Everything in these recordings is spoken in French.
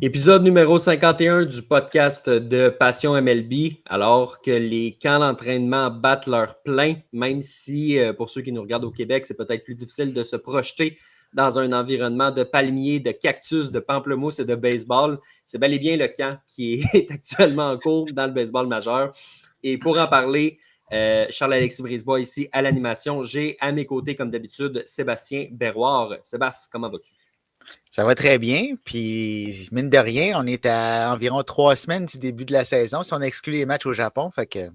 Épisode numéro 51 du podcast de Passion MLB, alors que les camps d'entraînement battent leur plein, même si pour ceux qui nous regardent au Québec, c'est peut-être plus difficile de se projeter dans un environnement de palmiers, de cactus, de pamplemousse et de baseball. C'est bel et bien le camp qui est actuellement en cours dans le baseball majeur. Et pour en parler, Charles-Alexis Brisebois ici à l'animation. J'ai à mes côtés, comme d'habitude, Sébastien Berroir. Sébastien, comment vas-tu? Ça va très bien, puis mine de rien, on est à environ 3 semaines du début de la saison, si on exclut les matchs au Japon, fait que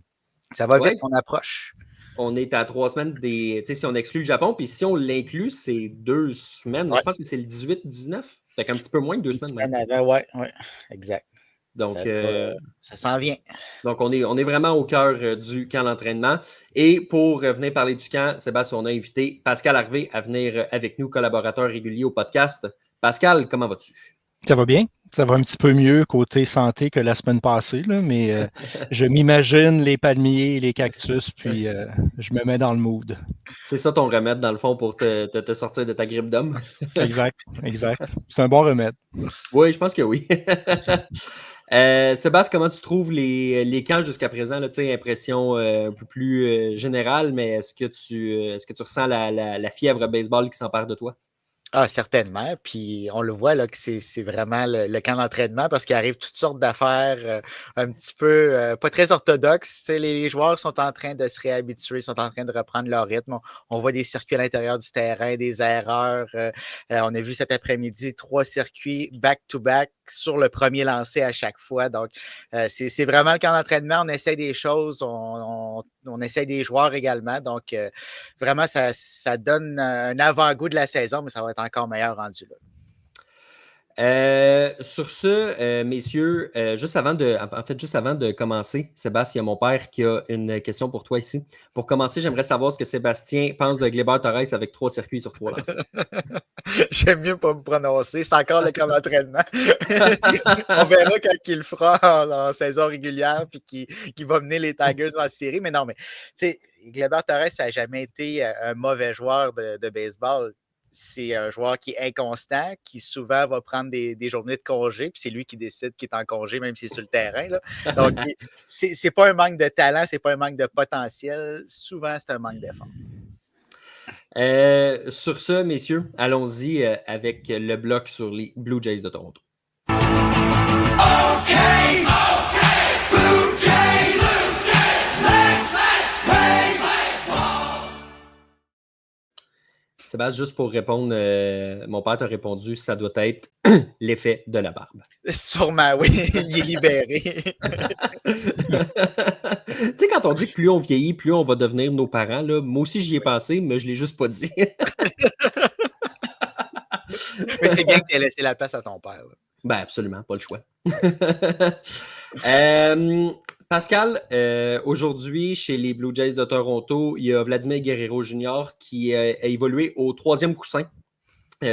ça va vite, Ouais, on approche. on est à 3 semaines des. Tu sais, si on exclut le Japon, puis si on l'inclut, c'est 2 semaines. Ouais, Je pense que c'est le 18-19. Fait qu'un petit peu moins que 2 semaines même. une semaine avant, ouais, exact. Donc, Ça, ça s'en vient. donc on est vraiment au cœur du camp d'entraînement. Et pour venir parler du camp, Sébastien, on a invité Pascal Harvey à venir avec nous, collaborateur régulier au podcast. Pascal, comment vas-tu? Ça va bien. Ça va un petit peu mieux côté santé que la semaine passée, là, mais je m'imagine les palmiers et les cactus, puis je me mets dans le mood. C'est ça ton remède, dans le fond, pour te sortir de ta grippe d'homme? Exact, exact. C'est un bon remède. Oui, je pense que oui. Sébastien, comment tu trouves les camps jusqu'à présent? Là, impression un peu plus générale, mais est-ce que tu ressens la fièvre baseball qui s'empare de toi? Ah, certainement. Puis on le voit là, que c'est vraiment le camp d'entraînement parce qu'il arrive toutes sortes d'affaires un petit peu pas très orthodoxes. Tu sais, les joueurs sont en train de se réhabituer, sont en train de reprendre leur rythme. On voit des circuits à l'intérieur du terrain, des erreurs. On a vu cet après-midi 3 circuits back-to-back sur le premier lancé à chaque fois. Donc, c'est vraiment le camp d'entraînement. On essaie des choses, on essaie des joueurs également. Donc, vraiment, ça donne un avant-goût de la saison, mais ça va être encore meilleur rendu là. Sur ce, messieurs, juste avant de commencer, Sébastien, il y a mon père qui a une question pour toi ici. Pour commencer, j'aimerais savoir ce que Sébastien pense de Gleyber Torres avec 3 circuits sur 3 lancés. J'aime mieux pas me prononcer. C'est encore le camp d'entraînement. On verra quand il le fera en saison régulière puis qu'il va mener les Tigers en série. Mais non, mais tu sais, Gleyber Torres, ça n'a jamais été un mauvais joueur de baseball. C'est un joueur qui est inconstant, qui souvent va prendre des journées de congé, puis c'est lui qui décide qu'il est en congé, même s'il est sur le terrain. Là. Donc, c'est pas un manque de talent, c'est pas un manque de potentiel. Souvent, c'est un manque d'effort. Sur ce, messieurs, allons-y avec le bloc sur les Blue Jays de Toronto. Okay, Blue Jays, let's play ball. Sébastien, juste pour répondre, mon père t'a répondu, ça doit être l'effet de la barbe. Sûrement, oui, il est libéré. Tu sais, quand on dit que plus on vieillit, plus on va devenir nos parents, là, moi aussi j'y ai pensé, mais je ne l'ai juste pas dit. Mais c'est bien que tu aies laissé la place à ton père. Là. Ben absolument, pas le choix. Pascal, aujourd'hui, chez les Blue Jays de Toronto, il y a Vladimir Guerrero Jr. qui a évolué au 3e coussin.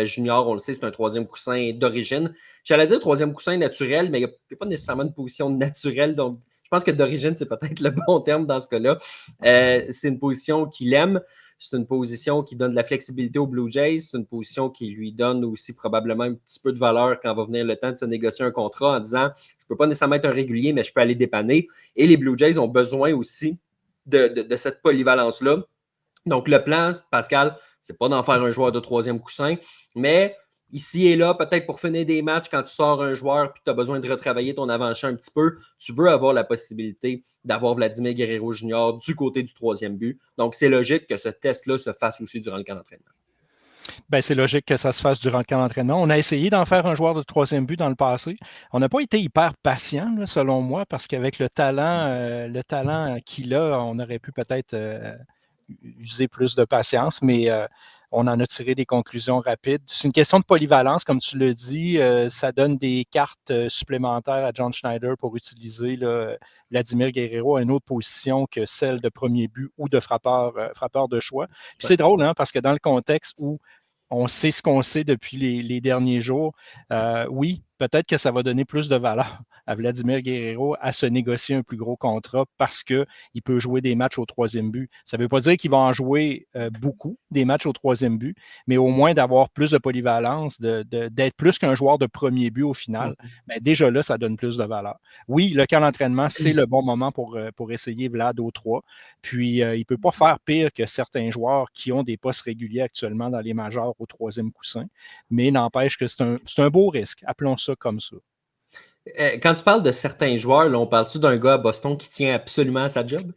Junior, on le sait, c'est un 3e coussin d'origine. J'allais dire 3e coussin naturel, mais il n'y a pas nécessairement une position naturelle. Donc, je pense que d'origine, c'est peut-être le bon terme dans ce cas-là. C'est une position qu'il aime. C'est une position qui donne de la flexibilité aux Blue Jays. C'est une position qui lui donne aussi probablement un petit peu de valeur quand va venir le temps de se négocier un contrat en disant je ne peux pas nécessairement être un régulier, mais je peux aller dépanner. Et les Blue Jays ont besoin aussi de cette polyvalence-là. Donc, le plan, Pascal, c'est pas d'en faire un joueur de 3e coussin, mais ici et là, peut-être pour finir des matchs, quand tu sors un joueur et que tu as besoin de retravailler ton avant-champ un petit peu, tu veux avoir la possibilité d'avoir Vladimir Guerrero Jr. du côté du 3e but. Donc, c'est logique que ce test-là se fasse aussi durant le camp d'entraînement. Ben, c'est logique que ça se fasse durant le camp d'entraînement. On a essayé d'en faire un joueur de 3e but dans le passé. On n'a pas été hyper patient, là, selon moi, parce qu'avec le talent qu'il a, on aurait pu peut-être user plus de patience, mais on en a tiré des conclusions rapides. C'est une question de polyvalence, comme tu le dis. Ça donne des cartes supplémentaires à John Schneider pour utiliser là, Vladimir Guerrero à une autre position que celle de premier but ou de frappeur de choix. Puis c'est drôle, hein, parce que dans le contexte où on sait ce qu'on sait depuis les derniers jours. Oui, peut-être que ça va donner plus de valeur à Vladimir Guerrero à se négocier un plus gros contrat parce qu'il peut jouer des matchs au troisième but. Ça ne veut pas dire qu'il va en jouer beaucoup, des matchs au troisième but, mais au moins d'avoir plus de polyvalence, d'être plus qu'un joueur de premier but au final. Ben déjà là, ça donne plus de valeur. Oui, le camp d'entraînement, c'est le bon moment pour essayer Vlad au 3. Puis, il ne peut pas faire pire que certains joueurs qui ont des postes réguliers actuellement dans les majors au troisième coussin, mais n'empêche que c'est un beau risque. Appelons ça comme ça. Quand tu parles de certains joueurs, là, on parle-tu d'un gars à Boston qui tient absolument à sa job?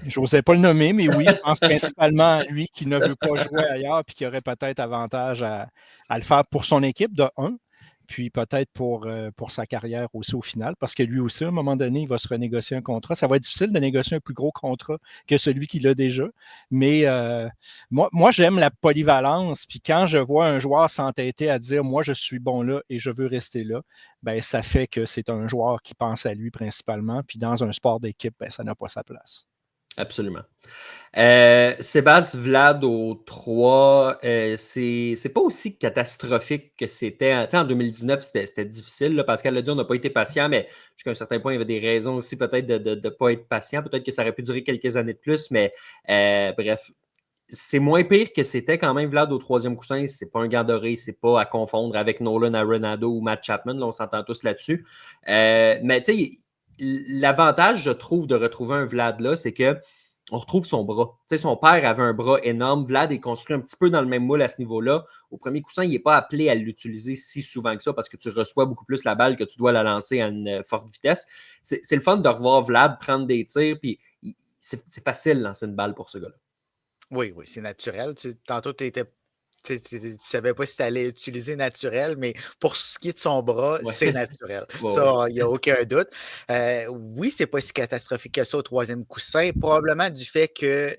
Je n'osais pas le nommer, mais oui, je pense principalement à lui qui ne veut pas jouer ailleurs et qui aurait peut-être avantage à le faire pour son équipe, de 1, puis peut-être pour sa carrière aussi au final, parce que lui aussi, à un moment donné, il va se renégocier un contrat. Ça va être difficile de négocier un plus gros contrat que celui qu'il a déjà, mais moi, j'aime la polyvalence, puis quand je vois un joueur s'entêter à dire « moi, je suis bon là et je veux rester là », ben, ça fait que c'est un joueur qui pense à lui principalement, puis dans un sport d'équipe, ben, ça n'a pas sa place. Absolument. Sébastien Vlad au 3, c'est pas aussi catastrophique que c'était. En 2019, c'était difficile. Là, Pascal l'a dit, on n'a pas été patient, mais jusqu'à un certain point, il y avait des raisons aussi peut-être de ne pas être patient. Peut-être que ça aurait pu durer quelques années de plus, mais bref, c'est moins pire que c'était quand même Vlad au troisième coussin. C'est pas un gant doré, c'est pas à confondre avec Nolan Arenado ou Matt Chapman. Là, on s'entend tous là-dessus. Mais tu sais, l'avantage, je trouve, de retrouver un Vlad là, c'est que on retrouve son bras. Tu sais, son père avait un bras énorme. Vlad est construit un petit peu dans le même moule à ce niveau-là. Au premier coussin, il n'est pas appelé à l'utiliser si souvent que ça parce que tu reçois beaucoup plus la balle que tu dois la lancer à une forte vitesse. C'est le fun de revoir Vlad prendre des tirs. Puis c'est facile de lancer une balle pour ce gars-là. Oui, c'est naturel. Tantôt, tu ne savais pas si tu allais utiliser naturel, mais pour ce qui est de son bras, c'est naturel. Ça, il n'y a aucun doute. Oui, c'est pas si catastrophique que ça au troisième coussin, probablement du fait qu'il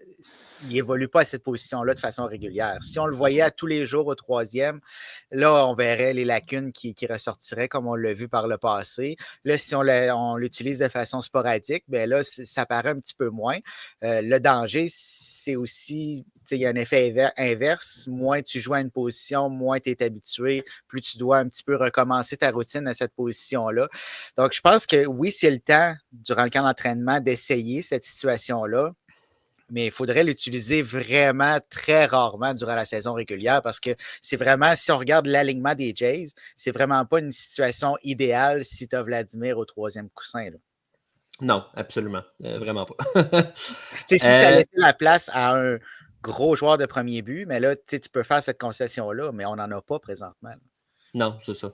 n'évolue pas à cette position-là de façon régulière. Si on le voyait à tous les jours au troisième, là, on verrait les lacunes qui ressortiraient comme on l'a vu par le passé. Là, si on l'utilise de façon sporadique, bien là, ça paraît un petit peu moins. Le danger, c'est aussi, il y a un effet inverse. Moins tu joues à une position, moins tu es habitué, plus tu dois un petit peu recommencer ta routine à cette position-là. Donc, je pense que oui, c'est le temps, durant le camp d'entraînement, d'essayer cette situation-là. Mais il faudrait l'utiliser vraiment très rarement durant la saison régulière parce que c'est vraiment, si on regarde l'alignement des Jays, c'est vraiment pas une situation idéale si tu as Vladimir au troisième coussin. Là. Non, absolument. Vraiment pas. Si ça laissait la place à un gros joueur de premier but, mais là, tu peux faire cette concession-là, mais on n'en a pas présentement. Là. Non, c'est ça.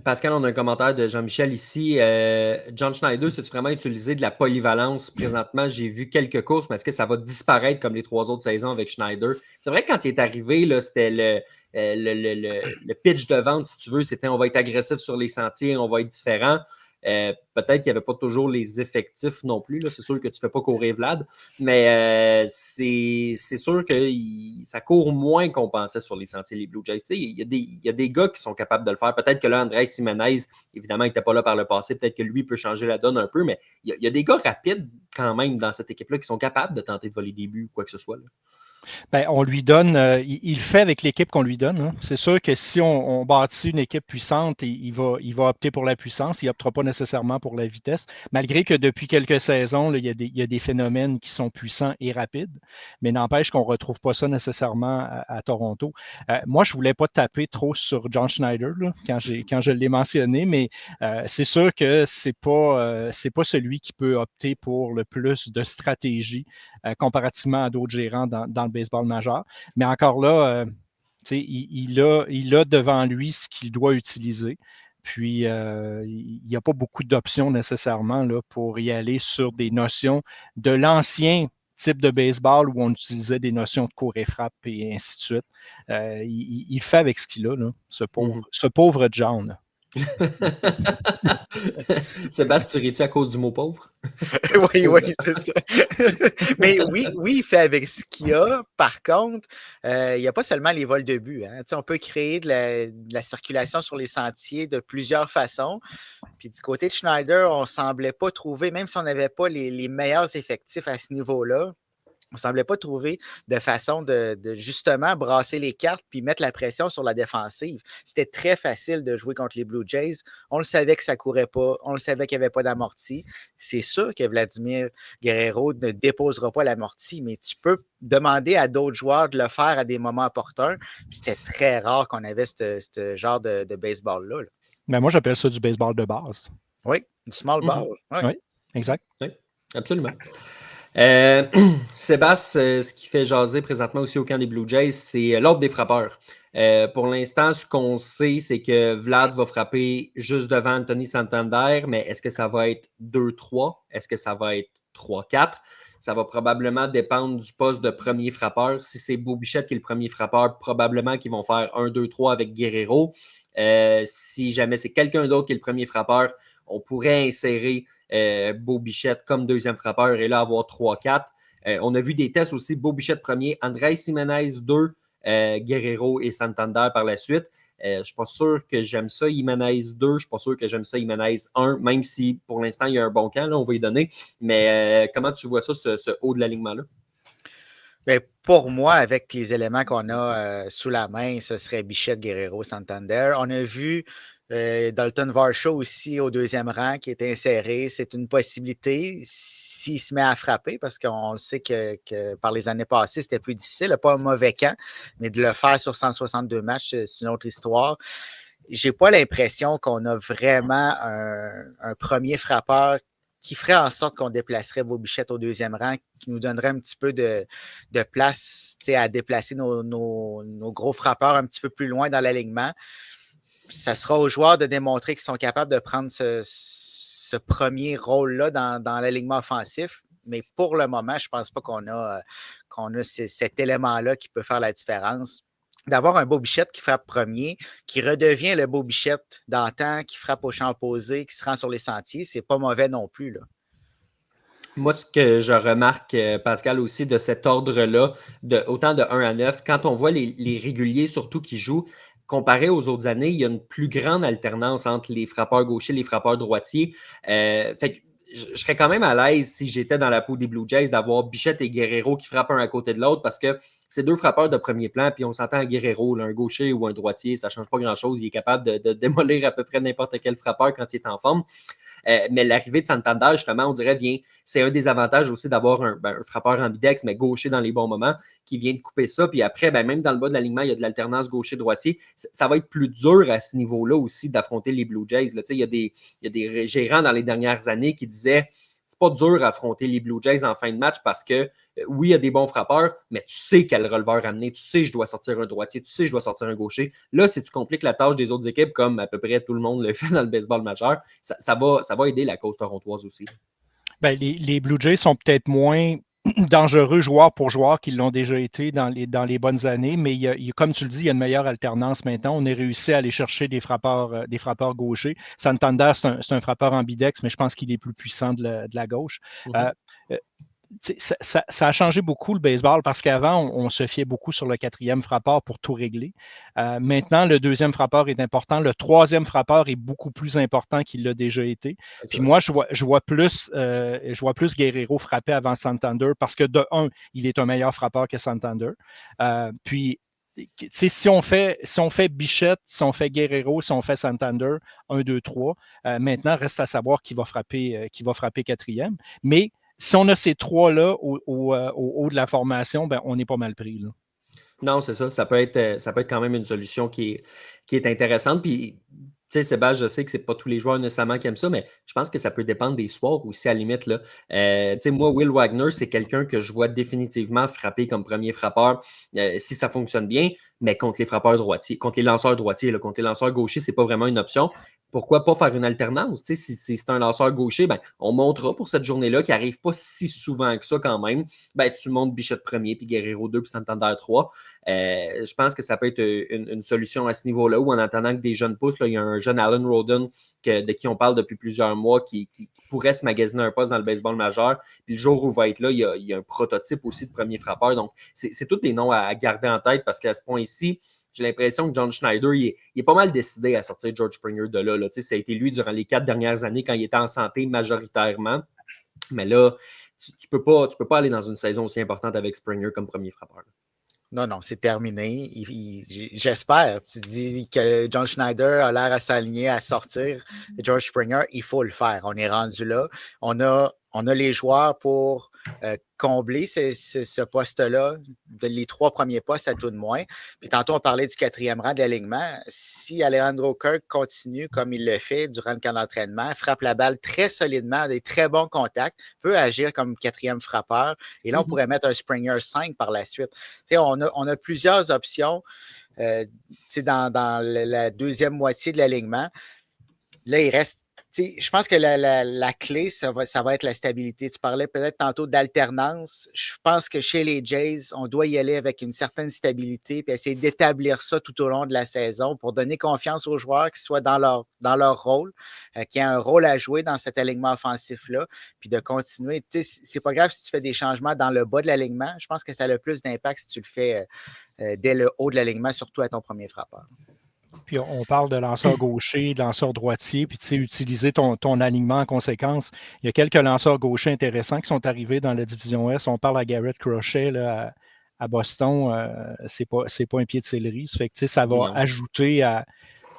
Pascal, on a un commentaire de Jean-Michel ici. John Schneider, c'est-tu vraiment utilisé de la polyvalence présentement? J'ai vu quelques courses, mais est-ce que ça va disparaître comme les 3 autres saisons avec Schneider? C'est vrai que quand il est arrivé, là, c'était le pitch de vente, si tu veux, c'était on va être agressif sur les sentiers, on va être différent. Peut-être qu'il n'y avait pas toujours les effectifs non plus. Là. C'est sûr que tu ne fais pas courir Vlad, mais c'est sûr que ça court moins qu'on pensait sur les sentiers, les Blue Jays. Il y a des gars qui sont capables de le faire. Peut-être que là, Andrés Jiménez, évidemment, il n'était pas là par le passé. Peut-être que lui peut changer la donne un peu, mais il y a des gars rapides quand même dans cette équipe-là qui sont capables de tenter de voler des buts ou quoi que ce soit. Là. Ben, on lui donne, il fait avec l'équipe qu'on lui donne. Hein. C'est sûr que si on bâtit une équipe puissante, il va opter pour la puissance. Il n'optera pas nécessairement pour la vitesse, malgré que depuis quelques saisons, là, il y a des phénomènes qui sont puissants et rapides, mais n'empêche qu'on ne retrouve pas ça nécessairement à Toronto. Moi, je ne voulais pas taper trop sur John Schneider là, quand je l'ai mentionné, mais c'est sûr que c'est pas celui qui peut opter pour le plus de stratégie comparativement à d'autres gérants dans le baseball majeur. Mais encore là, il a devant lui ce qu'il doit utiliser. Puis, il n'y a pas beaucoup d'options nécessairement là, pour y aller sur des notions de l'ancien type de baseball où on utilisait des notions de cours et frappe et ainsi de suite. Il fait avec ce qu'il a, là, ce pauvre John. Là. Sébastien, tu ris-tu à cause du mot pauvre? oui, c'est ça. Mais oui, il fait avec ce qu'il a. Par contre, il n'y a pas seulement les vols de but. Hein. On peut créer de la circulation sur les sentiers de plusieurs façons. Puis du côté de Schneider, on ne semblait pas trouver, même si on n'avait pas les meilleurs effectifs à ce niveau-là, On ne semblait pas trouver de façon de justement brasser les cartes puis mettre la pression sur la défensive. C'était très facile de jouer contre les Blue Jays. On le savait que ça ne courait pas. On le savait qu'il n'y avait pas d'amorti. C'est sûr que Vladimir Guerrero ne déposera pas l'amorti, mais tu peux demander à d'autres joueurs de le faire à des moments opportuns. C'était très rare qu'on avait ce genre de baseball-là. Mais moi, j'appelle ça du baseball de base. Oui, du small ball. Oui, exact. Oui, absolument. Sébastien, ce qui fait jaser présentement aussi au camp des Blue Jays, c'est l'ordre des frappeurs. Pour l'instant, ce qu'on sait, c'est que Vlad va frapper juste devant Anthony Santander, mais est-ce que ça va être 2-3? Est-ce que ça va être 3-4? Ça va probablement dépendre du poste de premier frappeur. Si c'est Bo Bichette qui est le premier frappeur, probablement qu'ils vont faire 1-2-3 avec Guerrero. Si jamais c'est quelqu'un d'autre qui est le premier frappeur, on pourrait insérer Bo Bichette comme deuxième frappeur et là avoir 3-4. On a vu des tests aussi, Bo Bichette premier, Andrés Jiménez 2, Guerrero et Santander par la suite. Je ne suis pas sûr que j'aime ça, Jiménez 2. Je ne suis pas sûr que j'aime ça, Jiménez 1, même si pour l'instant, il y a un bon camp, là, on va y donner. Mais comment tu vois ça, ce haut de l'alignement-là? Bien, pour moi, avec les éléments qu'on a sous la main, ce serait Bichette, Guerrero, Santander. On a vu Dalton Varsho aussi au deuxième rang qui est inséré. C'est une possibilité s'il se met à frapper parce qu'on le sait que par les années passées, c'était plus difficile. Pas un mauvais camp, mais de le faire sur 162 matchs, c'est une autre histoire. J'ai pas l'impression qu'on a vraiment un premier frappeur qui ferait en sorte qu'on déplacerait Bo Bichette au deuxième rang, qui nous donnerait un petit peu de place à déplacer nos gros frappeurs un petit peu plus loin dans l'alignement. Ça sera aux joueurs de démontrer qu'ils sont capables de prendre ce premier rôle-là dans l'alignement offensif. Mais pour le moment, je ne pense pas qu'on a cet élément-là qui peut faire la différence. D'avoir un Bo Bichette qui frappe premier, qui redevient le Bo Bichette d'antan, qui frappe au champ opposé, qui se rend sur les sentiers, c'est pas mauvais non plus, là. Moi, ce que je remarque, Pascal, aussi de cet ordre-là, autant de 1 à 9, quand on voit les réguliers surtout qui jouent, comparé aux autres années, il y a une plus grande alternance entre les frappeurs gauchers et les frappeurs droitiers. Fait que je serais quand même à l'aise si j'étais dans la peau des Blue Jays d'avoir Bichette et Guerrero qui frappent un à côté de l'autre parce que c'est deux frappeurs de premier plan, puis on s'entend à Guerrero, là, un gaucher ou un droitier, ça ne change pas grand-chose. Il est capable de démolir à peu près n'importe quel frappeur quand il est en forme. Mais l'arrivée de Santander, justement, on dirait, c'est un des avantages aussi d'avoir un frappeur ambidex, mais gaucher dans les bons moments, qui vient de couper ça. Puis après, même dans le bas de l'alignement, il y a de l'alternance gaucher-droitier. Ça va être plus dur à ce niveau-là aussi d'affronter les Blue Jays. Là. Il y a des gérants dans les dernières années qui disaient c'est pas dur d'affronter les Blue Jays en fin de match parce que oui, il y a des bons frappeurs, mais tu sais quel releveur amener, tu sais je dois sortir un droitier, tu sais je dois sortir un gaucher. Là, si tu compliques la tâche des autres équipes, comme à peu près tout le monde le fait dans le baseball majeur, ça va aider la cause torontoise aussi. Ben, les Blue Jays sont peut-être moins dangereux joueur pour joueur qu'ils l'ont déjà été dans les bonnes années, mais comme tu le dis, il y a une meilleure alternance maintenant. On a réussi à aller chercher des frappeurs gauchers. Santander, c'est un frappeur ambidex, mais je pense qu'il est plus puissant de la gauche. Ça a changé beaucoup le baseball parce qu'avant, on se fiait beaucoup sur le quatrième frappeur pour tout régler. Maintenant, le deuxième frappeur est important. Le troisième frappeur est beaucoup plus important qu'il l'a déjà été. Puis moi, je vois plus Guerrero frapper avant Santander parce que de un, il est un meilleur frappeur que Santander. Puis si on fait Bichette, si on fait Guerrero, si on fait Santander, 1, 2, 3, maintenant, reste à savoir qui va frapper quatrième. Mais si on a ces trois-là au haut de la formation, on est pas mal pris. Là. Non, c'est ça. Ça peut être quand même une solution qui est intéressante. Puis, tu sais, Sébastien, je sais que ce n'est pas tous les joueurs nécessairement qui aiment ça, mais je pense que ça peut dépendre des soirs aussi, à la limite. Là. Tu sais, moi, Will Wagner, c'est quelqu'un que je vois définitivement frapper comme premier frappeur si ça fonctionne bien, mais contre les frappeurs droitiers, contre les lanceurs droitiers, là, contre les lanceurs gauchers, ce n'est pas vraiment une option. Pourquoi pas faire une alternance? Tu sais, si c'est un lanceur gaucher, on montera pour cette journée-là qui n'arrive pas si souvent que ça quand même. Tu montes Bichette premier, puis Guerrero 2, puis Santander 3. Je pense que ça peut être une solution à ce niveau-là, où en attendant que des jeunes poussent, là, il y a un jeune Alan Roden de qui on parle depuis plusieurs mois qui pourrait se magasiner un poste dans le baseball majeur. Puis le jour où il va être là, il y a un prototype aussi de premier frappeur. Donc, c'est tous des noms à garder en tête parce qu'à ce point-ci, j'ai l'impression que John Schneider, il est pas mal décidé à sortir George Springer de là. Ça a été lui durant les 4 dernières années quand il était en santé majoritairement. Mais là, tu ne peux pas aller dans une saison aussi importante avec Springer comme premier frappeur. Non, c'est terminé. J'espère. Tu dis que John Schneider a l'air à s'aligner, à sortir de George Springer. Il faut le faire. On est rendu là. On a les joueurs pour combler ce poste-là, les 3 premiers postes à tout de moins. Puis tantôt, on parlait du 4e rang de l'alignement. Si Alejandro Kirk continue comme il le fait durant le camp d'entraînement, frappe la balle très solidement, des très bons contacts, peut agir comme 4e frappeur. Et là, on pourrait mettre un Springer 5 par la suite. On a plusieurs options dans la deuxième moitié de l'alignement. Là, il reste. Je pense que la clé, ça va être la stabilité. Tu parlais peut-être tantôt d'alternance. Je pense que chez les Jays, on doit y aller avec une certaine stabilité puis essayer d'établir ça tout au long de la saison pour donner confiance aux joueurs qui soient dans leur rôle, qui aient un rôle à jouer dans cet alignement offensif-là, puis de continuer. C'est pas grave si tu fais des changements dans le bas de l'alignement. Je pense que ça a le plus d'impact si tu le fais dès le haut de l'alignement, surtout à ton premier frappeur. Puis on parle de lanceur gaucher, de lanceur droitier, puis tu sais, utiliser ton alignement en conséquence. Il y a quelques lanceurs gauchers intéressants qui sont arrivés dans la division S. On parle à Garrett Crochet là, à Boston. C'est pas un pied de céleri. Ça fait que ça va ajouter à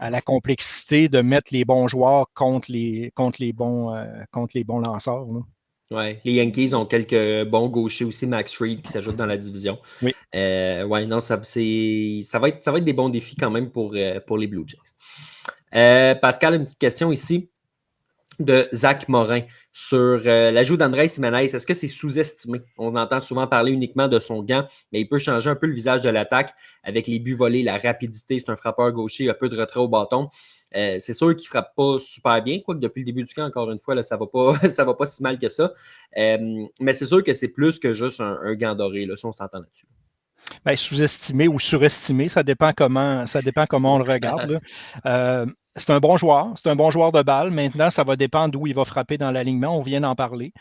la complexité de mettre les bons joueurs contre les bons lanceurs. Là. Ouais, les Yankees ont quelques bons gauchers aussi, Max Fried qui s'ajoute dans la division. Oui. Non, ça va être des bons défis quand même pour les Blue Jays. Pascal, une petite question ici de Zach Morin sur l'ajout d'Andrés Jiménez. Est-ce que c'est sous-estimé? On entend souvent parler uniquement de son gant, mais il peut changer un peu le visage de l'attaque avec les buts volés, la rapidité. C'est un frappeur gaucher, il a peu de retrait au bâton. C'est sûr qu'il ne frappe pas super bien, quoique depuis le début du camp, encore une fois, là, ça ne va pas si mal que ça. Mais c'est sûr que c'est plus que juste un gant doré, là, si on s'entend là-dessus. Bien, sous-estimé ou surestimé, ça dépend comment on le regarde. C'est un bon joueur de balle. Maintenant, ça va dépendre d'où il va frapper dans l'alignement. On vient d'en parler.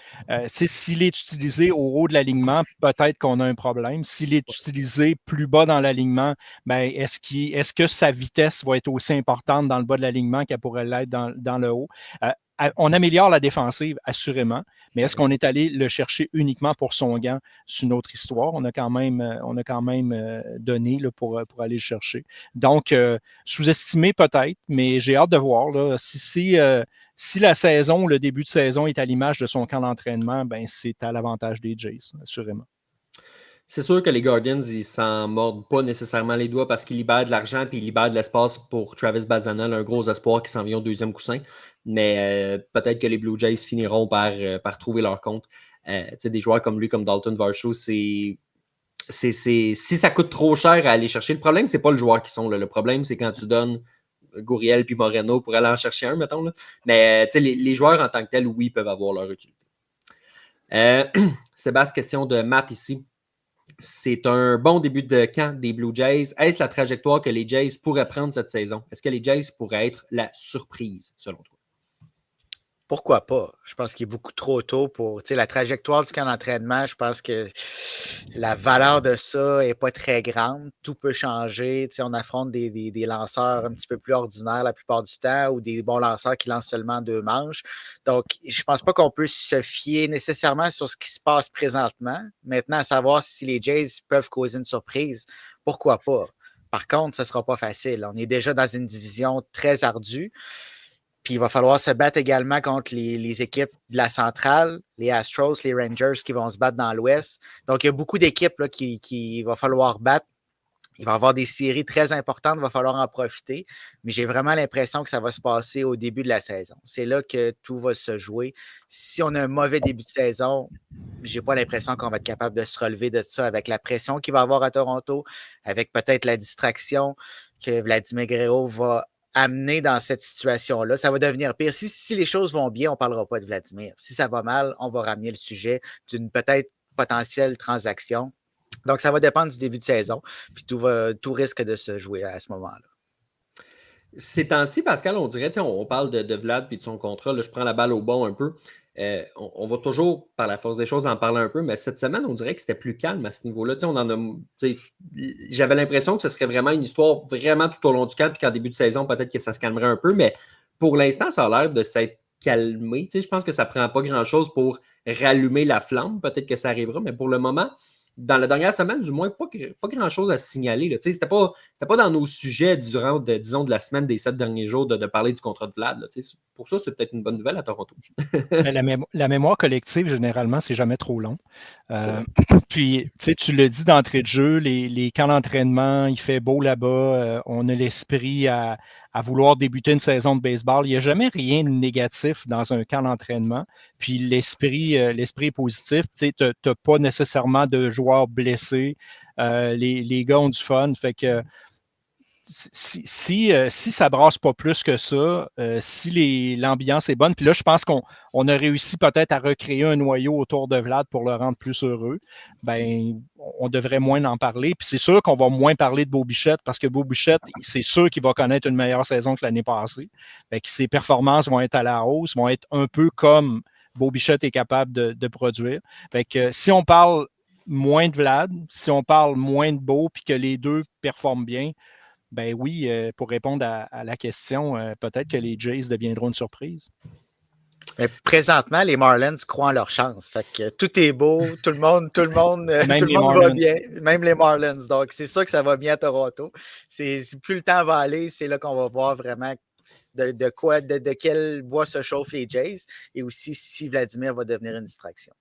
S'il est utilisé au haut de l'alignement, peut-être qu'on a un problème. S'il est utilisé plus bas dans l'alignement, ben, est-ce que sa vitesse va être aussi importante dans le bas de l'alignement qu'elle pourrait l'être dans le haut? On améliore la défensive, assurément, mais est-ce qu'on est allé le chercher uniquement pour son gant? C'est une autre histoire. On a quand même donné là, pour aller le chercher. Donc, sous-estimé peut-être, mais j'ai hâte de voir. Là, si la saison, le début de saison est à l'image de son camp d'entraînement, ben, c'est à l'avantage des Jays, assurément. C'est sûr que les Guardians, ils s'en mordent pas nécessairement les doigts parce qu'ils libèrent de l'argent et ils libèrent de l'espace pour Travis Bazzana, un gros espoir qui s'en vient au deuxième coussin. Mais peut-être que les Blue Jays finiront par trouver leur compte. Des joueurs comme lui, comme Dalton Varsho, si ça coûte trop cher à aller chercher, le problème, c'est pas le joueur qui sont là. Le problème, c'est quand tu donnes Gurriel puis Moreno pour aller en chercher un, mettons. Là. Mais les joueurs en tant que tels, oui, peuvent avoir leur utilité. Sébastien, question de Matt ici. C'est un bon début de camp des Blue Jays. Est-ce la trajectoire que les Jays pourraient prendre cette saison? Est-ce que les Jays pourraient être la surprise, selon toi? Pourquoi pas? Je pense qu'il est beaucoup trop tôt pour la trajectoire du camp d'entraînement. Je pense que la valeur de ça n'est pas très grande. Tout peut changer. On affronte des lanceurs un petit peu plus ordinaires la plupart du temps ou des bons lanceurs qui lancent seulement 2 manches. Donc, je ne pense pas qu'on peut se fier nécessairement sur ce qui se passe présentement. Maintenant, à savoir si les Jays peuvent causer une surprise, pourquoi pas? Par contre, ce ne sera pas facile. On est déjà dans une division très ardue. Puis il va falloir se battre également contre les équipes de la centrale, les Astros, les Rangers qui vont se battre dans l'Ouest. Donc, il y a beaucoup d'équipes là, qui va falloir battre. Il va y avoir des séries très importantes, il va falloir en profiter. Mais j'ai vraiment l'impression que ça va se passer au début de la saison. C'est là que tout va se jouer. Si on a un mauvais début de saison, je n'ai pas l'impression qu'on va être capable de se relever de ça avec la pression qu'il va avoir à Toronto, avec peut-être la distraction que Vladimir Guerrero va amener dans cette situation-là. Ça va devenir pire. Si les choses vont bien, on ne parlera pas de Vladimir. Si ça va mal, on va ramener le sujet d'une peut-être potentielle transaction. Donc, ça va dépendre du début de saison. Puis tout risque de se jouer à ce moment-là. Ces temps-ci, Pascal, on dirait, on parle de Vlad et de son contrat. Là, je prends la balle au bon un peu. On va toujours, par la force des choses, en parler un peu, mais cette semaine, on dirait que c'était plus calme à ce niveau-là. J'avais l'impression que ce serait vraiment une histoire vraiment tout au long du camp, puis qu'en début de saison, peut-être que ça se calmerait un peu, mais pour l'instant, ça a l'air de s'être calmer. Tu sais, je pense que ça ne prend pas grand-chose pour rallumer la flamme. Peut-être que ça arrivera, mais pour le moment, dans la dernière semaine, du moins, pas grand-chose à signaler. Là. Tu sais, c'était pas dans nos sujets durant, disons, de la semaine des 7 derniers jours de parler du contrat de Vlad. Là. Tu sais, pour ça, c'est peut-être une bonne nouvelle à Toronto. La mémoire collective, généralement, c'est jamais trop long. Puis, tu le dis d'entrée de jeu, les camps d'entraînement, il fait beau là-bas, on a l'esprit à vouloir débuter une saison de baseball. Il n'y a jamais rien de négatif dans un camp d'entraînement. Puis l'esprit est positif. Tu n'as pas nécessairement de joueurs blessés. Les gars ont du fun. Fait que si ça brasse pas plus que ça, si l'ambiance est bonne, puis là, je pense qu'on a réussi peut-être à recréer un noyau autour de Vlad pour le rendre plus heureux, ben on devrait moins en parler. Puis c'est sûr qu'on va moins parler de Bo Bichette parce que Bo Bichette, c'est sûr qu'il va connaître une meilleure saison que l'année passée. Fait que ses performances vont être à la hausse, vont être un peu comme Bo Bichette est capable de produire. Fait que si on parle moins de Vlad, si on parle moins de Bo, puis que les deux performent bien, ben oui, pour répondre à la question, peut-être que les Jays deviendront une surprise. Mais présentement, les Marlins croient en leur chance. Fait que tout est beau, tout le monde va bien, même les Marlins. Donc, c'est sûr que ça va bien à Toronto. Plus le temps va aller, c'est là qu'on va voir vraiment de quel bois se chauffent les Jays et aussi si Vladimir va devenir une distraction.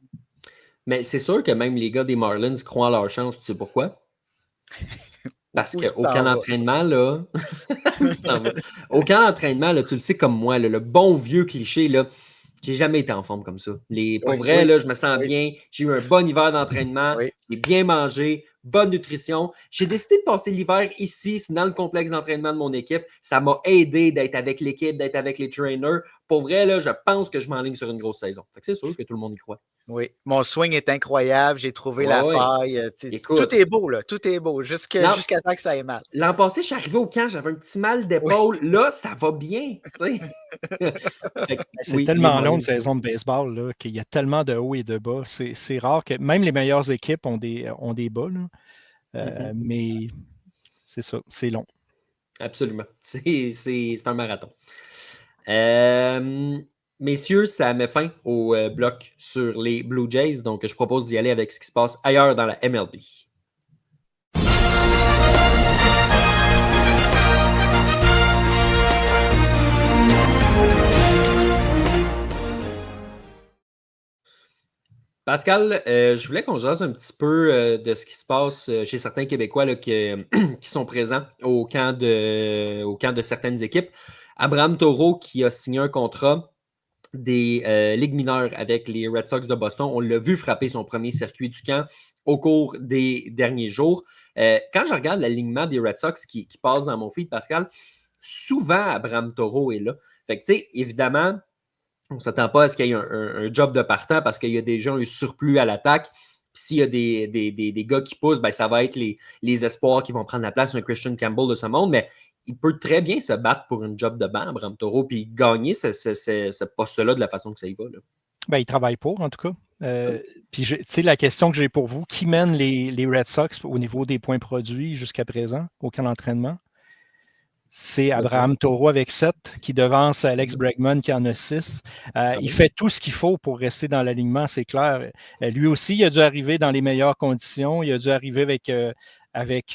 Mais c'est sûr que même les gars des Marlins croient en leur chance. Tu sais pourquoi? Parce qu'au camp d'entraînement, là, au camp d'entraînement, là, tu le sais comme moi, là, le bon vieux cliché, là, j'ai jamais été en forme comme ça. Pour vrai, là, je me sens bien. J'ai eu un bon hiver d'entraînement. J'ai bien mangé, bonne nutrition. J'ai décidé de passer l'hiver ici, dans le complexe d'entraînement de mon équipe. Ça m'a aidé d'être avec l'équipe, d'être avec les trainers. Pour vrai, là, je pense que je m'enligne sur une grosse saison. Fait que c'est sûr que tout le monde y croit. Oui, mon swing est incroyable. J'ai trouvé la faille. Écoute, tout est beau, là. Tout est beau, jusqu'à temps que ça ait mal. L'an passé, je suis arrivé au camp, j'avais un petit mal d'épaule. Là, ça va bien. C'est tellement long une saison de baseball là, qu'il y a tellement de hauts et de bas. C'est rare que même les meilleures équipes ont des bas. Là. Mais c'est ça, c'est long. Absolument. C'est un marathon. Messieurs, ça met fin au bloc sur les Blue Jays. Donc, je propose d'y aller avec ce qui se passe ailleurs dans la MLB. Pascal, je voulais qu'on jase un petit peu de ce qui se passe chez certains Québécois là, qui sont présents au camp de certaines équipes. Abraham Taureau qui a signé un contrat des ligues mineures avec les Red Sox de Boston. On l'a vu frapper son premier circuit du camp au cours des derniers jours. Quand je regarde l'alignement des Red Sox qui passe dans mon feed, Pascal, souvent Abraham Taureau est là. Fait que, tu sais, évidemment, on ne s'attend pas à ce qu'il y ait un job de partant parce qu'il y a déjà un surplus à l'attaque. Puis s'il y a des gars qui poussent, ben, ça va être les espoirs qui vont prendre la place, un Christian Campbell de ce monde. Mais il peut très bien se battre pour une job de banc, Abraham Taureau, puis gagner ce poste-là de la façon que ça y va. Là. Ben, il travaille pour, en tout cas. Puis, tu sais, la question que j'ai pour vous, qui mène les Red Sox au niveau des points produits jusqu'à présent au camp d'entraînement? C'est Abraham Taureau avec 7 qui devance Alex Bregman qui en a 6. Il fait tout ce qu'il faut pour rester dans l'alignement, c'est clair. Lui aussi, il a dû arriver dans les meilleures conditions. Il a dû arriver avec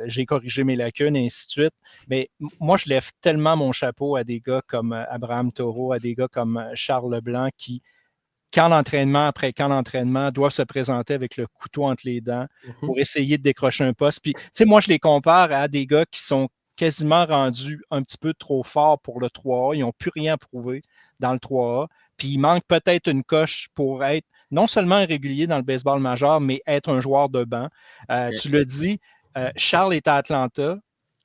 j'ai corrigé mes lacunes et ainsi de suite. Mais moi, je lève tellement mon chapeau à des gars comme Abraham Taureau, à des gars comme Charles Leblanc qui, camp d'entraînement après camp d'entraînement, doivent se présenter avec le couteau entre les dents pour essayer de décrocher un poste. Puis, tu sais, moi, je les compare à des gars qui sont quasiment rendus un petit peu trop forts pour le 3A. Ils n'ont plus rien prouvé dans le 3A. Puis il manque peut-être une coche pour être non seulement régulier dans le baseball majeur, mais être un joueur de banc. Tu l'as dit, Charles est à Atlanta,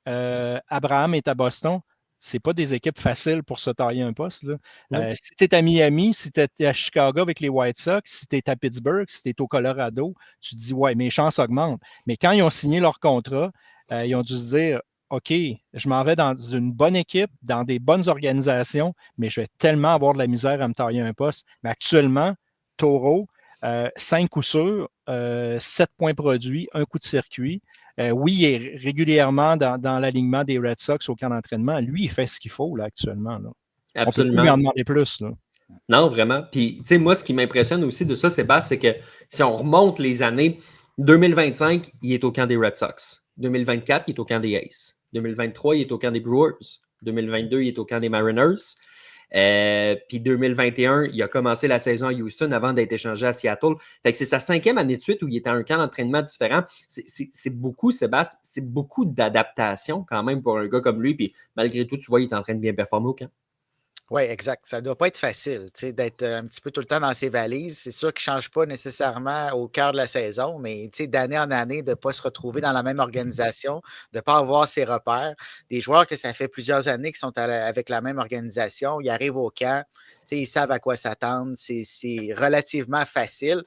Abraham est à Boston. Ce n'est pas des équipes faciles pour se tailler un poste. Là. Si tu es à Miami, si tu es à Chicago avec les White Sox, si tu es à Pittsburgh, si tu es au Colorado, tu te dis, ouais, mes chances augmentent. Mais quand ils ont signé leur contrat, ils ont dû se dire, OK, je m'en vais dans une bonne équipe, dans des bonnes organisations, mais je vais tellement avoir de la misère à me tailler un poste. Mais actuellement, Taureau, 5 coups sûrs, 7 points produits, un coup de circuit. Oui, il est régulièrement dans l'alignement des Red Sox au camp d'entraînement. Lui, il fait ce qu'il faut là, actuellement. Là. Absolument. On peut plus en demander plus. Là. Non, vraiment. Puis, tu sais, moi, ce qui m'impressionne aussi de ça, Sébastien, c'est que si on remonte les années, 2025, il est au camp des Red Sox. 2024, il est au camp des Aces. 2023, il est au camp des Brewers. 2022, il est au camp des Mariners. Puis 2021, il a commencé la saison à Houston avant d'être échangé à Seattle. Fait que c'est sa 5e année de suite où il est à un camp d'entraînement différent. C'est beaucoup, Sébastien, c'est beaucoup d'adaptation quand même pour un gars comme lui. Puis malgré tout, tu vois, il est en train de bien performer au camp. Oui, exact. Ça ne doit pas être facile d'être un petit peu tout le temps dans ses valises. C'est sûr qu'il ne change pas nécessairement au cœur de la saison, mais d'année en année, de ne pas se retrouver dans la même organisation, de ne pas avoir ses repères. Des joueurs que ça fait plusieurs années qui sont avec la même organisation, ils arrivent au camp, ils savent à quoi s'attendre. C'est relativement facile.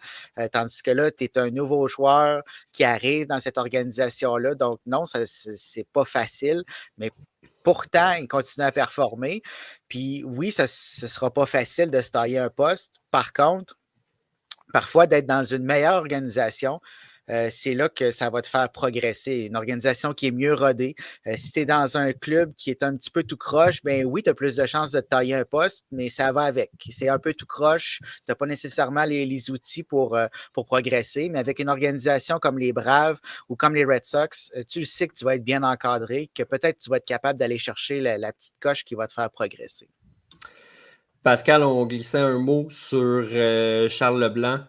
Tandis que là, tu es un nouveau joueur qui arrive dans cette organisation-là. Donc, non, ce n'est pas facile, mais pourtant, il continue à performer. Puis oui, ce ne sera pas facile de se tailler un poste. Par contre, parfois, d'être dans une meilleure organisation, c'est là que ça va te faire progresser. Une organisation qui est mieux rodée. Si tu es dans un club qui est un petit peu tout croche, ben oui, tu as plus de chances de te tailler un poste, mais ça va avec. C'est un peu tout croche. Tu n'as pas nécessairement les outils pour progresser, mais avec une organisation comme les Braves ou comme les Red Sox, tu sais que tu vas être bien encadré, que peut-être tu vas être capable d'aller chercher la petite coche qui va te faire progresser. Pascal, on glissait un mot sur Charles Leblanc.